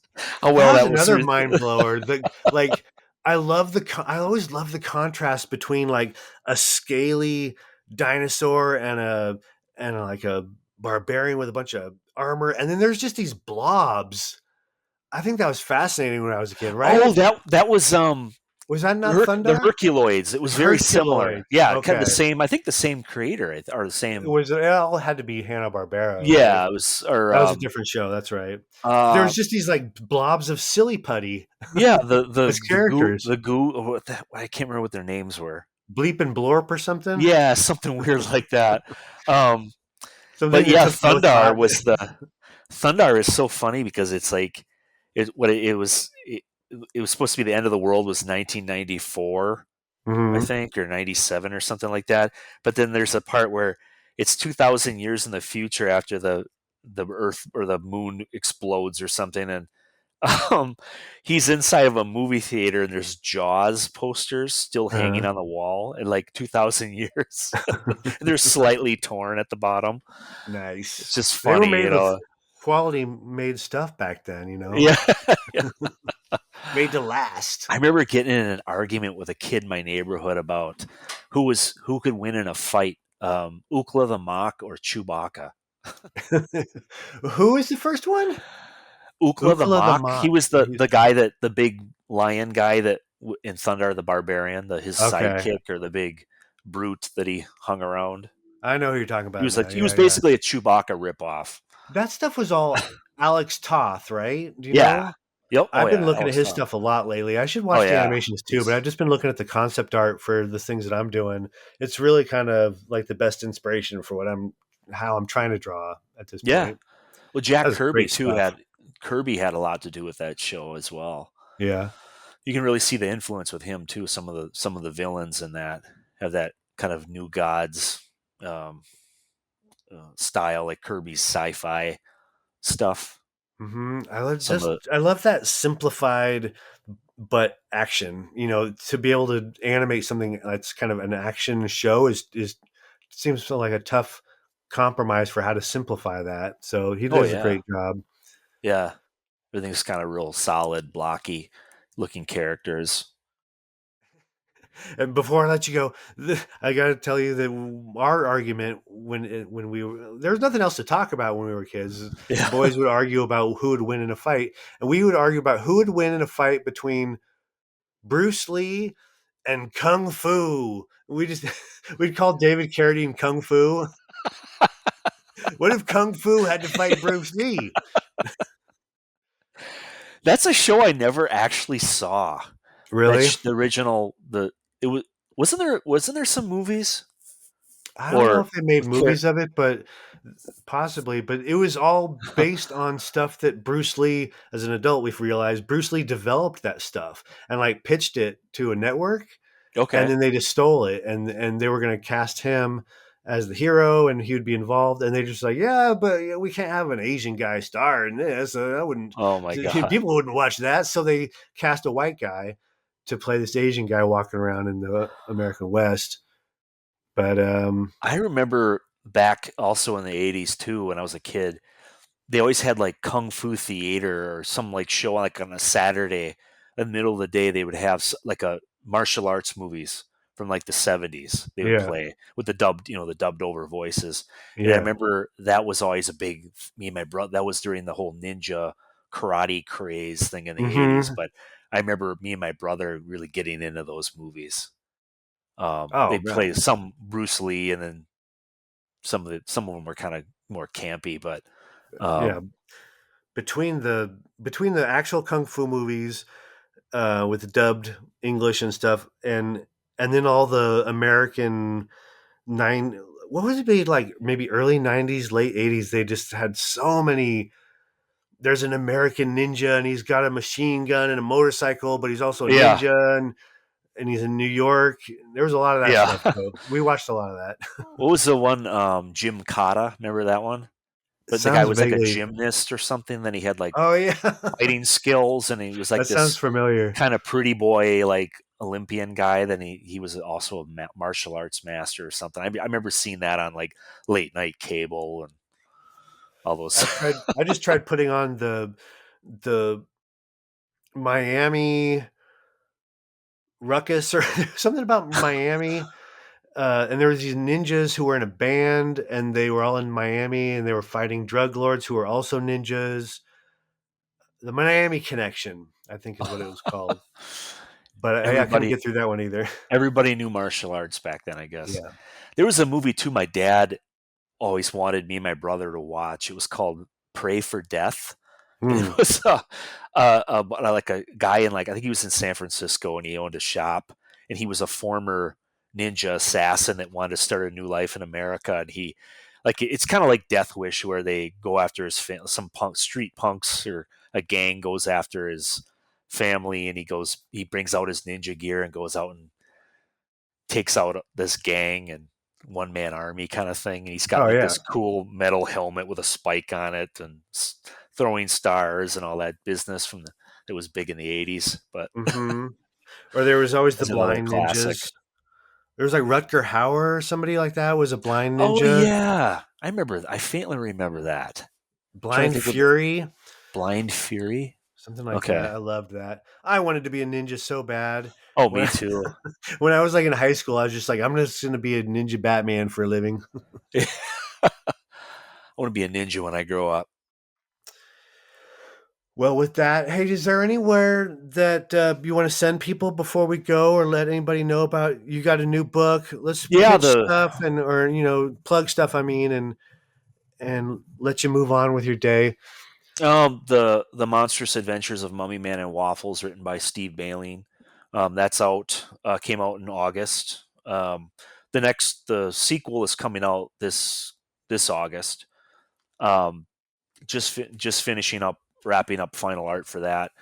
that was. another mind blower. Like I always love the contrast between like a scaly dinosaur and like a barbarian with a bunch of armor, and then there's just these blobs. I think that was fascinating when I was a kid, Oh, right? that was Was that not The Thundar? Herculoids. It was very similar. Herculoids. Yeah, kind of the Okay. same. I think the same creator or the same. It all had to be Hanna Barbera, right? Yeah, it was or That was a different show. That's right. There uh was just these like blobs of silly putty yeah, the as the goo characters. the goo. I can't remember what their names were. Bleep and Blorp or something. Yeah, something weird like that. Um, Something but that yeah, took no thought. Thundar is so funny because it's like it was supposed to be the end of the world was 1994, I hmm think, or 97 or something like that. But then there's a part where it's 2,000 years in the future after the Earth or the moon explodes or something, and um, he's inside of a movie theater and there's Jaws posters still hanging on the wall in like 2,000 years. They're slightly torn at the bottom. It's Nice. just They were funny, made with quality made stuff back then, Yeah. Yeah. made to last. I remember getting in an argument with a kid in my neighborhood about who could win in a fight, Ukla the Mock or Chewbacca. Who is the first one? Ukla the Ukla the Mock. He Mock. was the guy the big lion guy in Thunder the Barbarian, his Okay, sidekick or the big brute that he hung around. I know who you're talking about now. He was Yeah, yeah. basically a Chewbacca ripoff. That stuff was all Alex Toth, right? Do you Yeah. know? Yep. Oh I've been yeah. looking at Alex his Toth. stuff a lot lately. I should Oh watch the yeah. animations too, but He's I've just been looking at the concept art for the things that I'm doing. It's really kind of like the best inspiration for how I'm trying to draw at this yeah. point. Well, Jack That's Kirby great too stuff. had a lot to do with that show as well. Yeah. You can really see the influence with him too. Some of the villains in that have that kind of New Gods um, style, like Kirby's sci-fi stuff. Some of I love that simplified but action. To be able to animate something that's kind of an action show is seems like a tough compromise for how to simplify that. So he oh does a yeah, great job. yeah, everything's kind of real solid, blocky looking characters. And before I let you go, I got to tell you that our argument when there was nothing else to talk about when we were kids. The Yeah. boys would argue about who would win in a fight, and we would argue about who would win in a fight between Bruce Lee and Kung Fu. We'd call David Carradine Kung Fu. What if Kung Fu had to fight Bruce Lee? That's a show I never actually saw. Really? The original, it was wasn't there some movies I don't know or if they made with Car- movies of it, but possibly. But it was all based on stuff that Bruce Lee, as an adult, we've realized Bruce Lee developed that stuff and like pitched it to a network, and Okay. then they just stole it, and they were going to cast him as the hero, and he would be involved, and they just like, yeah, but we can't have an Asian guy star in this. I wouldn't. Oh my god. People wouldn't watch that, so they cast a white guy to play this Asian guy walking around in the American West. But I remember back also in the 80s too when I was a kid. They always had like kung fu theater or some like show like on a Saturday in the middle of the day. They would have like a martial arts movies from like the 70s. They would yeah, play with the dubbed, the dubbed over voices. And I yeah. remember that was always a big, me and my brother, that was during the whole ninja karate craze thing in the 80s. Hmm. But I remember me and my brother really getting into those movies. Oh, They yeah. played some Bruce Lee, and then some of them were kind of more campy, but Yeah. um, Between the actual kung fu movies with the dubbed English and stuff, and then all the American nine. What would it be like? Maybe early '90s, late '80s. They just had so many. There's an American ninja, and he's got a machine gun and a motorcycle, but he's also a yeah, ninja, and he's in New York. There was a lot of that yeah. stuff. So we watched a lot of that. What was the one? Jim Cotta, remember that one? But the guy Sounds was like a vaguely. gymnast or something. Then he had like Oh yeah, fighting skills, and he was that like sounds this familiar. kind of pretty boy, like Olympian guy. Then he was also a martial arts master or something. I remember seeing that on like late night cable and all those. I just tried putting on the Miami Ruckus or something about Miami. And there was these ninjas who were in a band, and they were all in Miami, and they were fighting drug lords who were also ninjas. The Miami Connection, I think, is what it was called. But I couldn't everybody get through that one either. everybody knew martial arts back then, I guess. Yeah. There was a movie too. My dad always wanted me and my brother to watch. It was called Pray for Death. And Hmm. it was like a guy in like I think he was in San Francisco and he owned a shop and he was a former ninja assassin that wanted to start a new life in America and he like it's kind of like Death Wish where they go after his some street punks or a gang goes after his family and he brings out his ninja gear and goes out and takes out this gang and one man army kind of thing. And he's got Oh like yeah. this cool metal helmet with a spike on it and throwing stars and all that business that was big in the 80s. But Hmm. Or there was always the that's another blind classic. ninjas. There was like Rutger Hauer or somebody like that was a blind Oh, ninja. yeah. I faintly remember that. I'm trying to Blind think of Fury. Blind Fury. Something like Okay. that. I loved that. I wanted to be a ninja so bad. Oh, When me I, too. when I was like in high school, I was just like, I'm just going to be a ninja Batman for a living. I want to be a ninja when I grow up. Well, with that, hey, is there anywhere that you want to send people before we go, or let anybody know about? You got a new book. Let's Yeah, pitch stuff or plug stuff. I mean, and let you move on with your day. the Monstrous Adventures of Mummy Man and Waffles, written by Steve Baleen. That's out. Came out in August. The sequel is coming out this August. Um, just finishing up, wrapping up final art for that.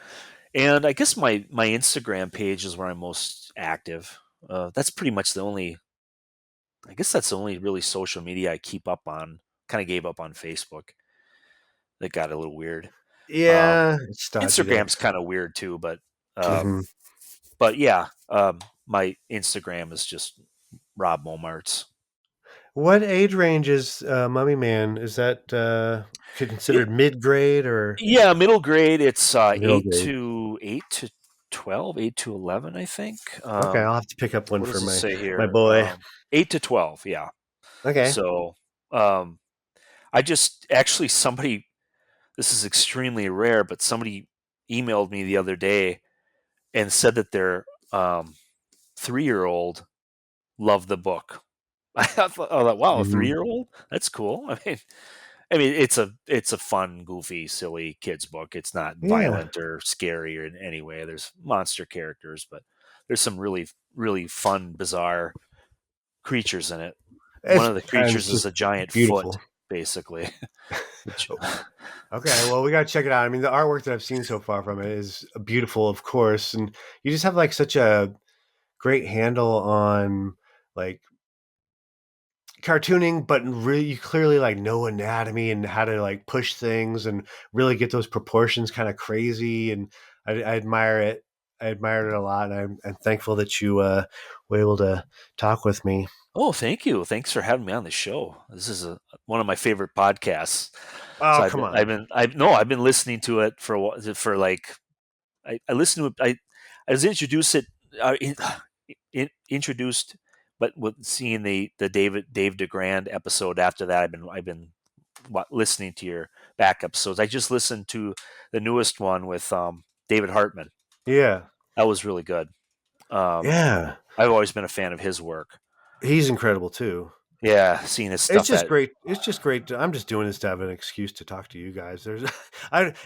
And I guess my Instagram page is where I'm most active. That's pretty much the only. I guess that's the only really social media I keep up on. Kind of gave up on Facebook. That got a little weird. Um, Yeah, it's stodgy there. Instagram's kind of weird too, Hmm. but yeah, my Instagram is just Robb Mommaerts. What age range is Mummy Man? Is that It, considered mid grade or yeah, middle grade. It's middle grade? 8 to 12, 8 to 11, I think. Okay, I'll have to pick up one What for does it say my here? boy. 8 to 12. Yeah. Okay. So um, I just actually somebody. This is extremely rare, but somebody emailed me the other day and said that their 3-year-old loved the book. I thought, oh, wow, a Mhm. 3-year-old? That's cool. I mean, it's a fun, goofy, silly kids book. It's not Yeah. violent or scary or in any way. There's monster characters, but there's some really, really fun, bizarre creatures in it. One of the And it's creatures is just a giant foot, beautiful. basically. Which, Okay, well, we got to check it out. I mean, the artwork that I've seen so far from it is beautiful, of course, and you just have like such a great handle on like cartooning, but really you clearly like know anatomy and how to like push things and really get those proportions kind of crazy. And I admire it. I admired it a lot, and I'm thankful that you were able to talk with me. oh, thank you. Thanks for having me on the show. This is one of my favorite podcasts. So Oh, come on. I've been listening to it for like I listened to it. I was introduced introduced, but with seeing the Dave DeGrand episode after that, I've been listening to your back episodes. I just listened to the newest one with David Hartman. Yeah, That was really good. Um, yeah, I've always been a fan of his work. he's incredible too. Yeah, seeing his It's stuff just at great. It's just great. I'm just doing this to have an excuse to talk to you guys. There's,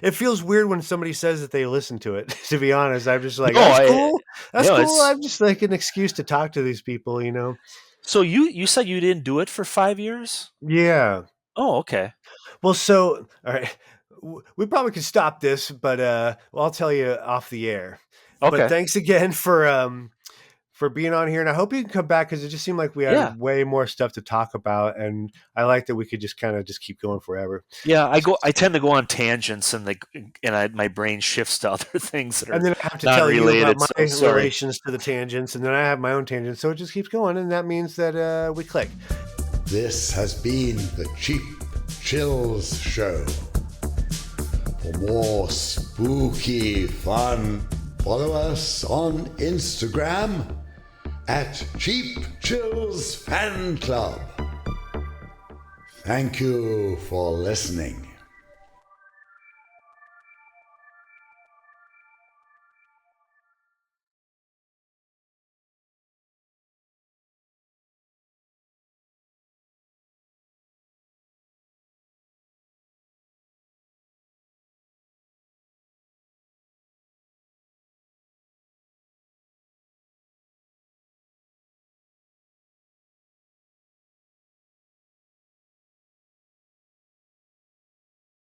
it feels weird when somebody says that they listen to it. To be honest, I'm just like, no, that's cool. That's cool. it's I'm just like an excuse to talk to these people, you know? so you said you didn't do it for 5 years. Yeah. Oh, okay. Well, so all right, we probably could stop this, but well, I'll tell you off the air. But Okay. thanks again for being on here, and I hope you can come back because it just seemed like we had Yeah. way more stuff to talk about, and I like that we could just kind of just keep going forever. Yeah, I tend to go on tangents my brain shifts to other things that And are then I have to not tell you about related. my So sorry. relations to the tangents, and then I have my own tangents, so it just keeps going, and that means that we click. This has been the Cheap Chills Show. For more spooky fun, follow us on Instagram at Cheap Chills Fan Club. Thank you for listening.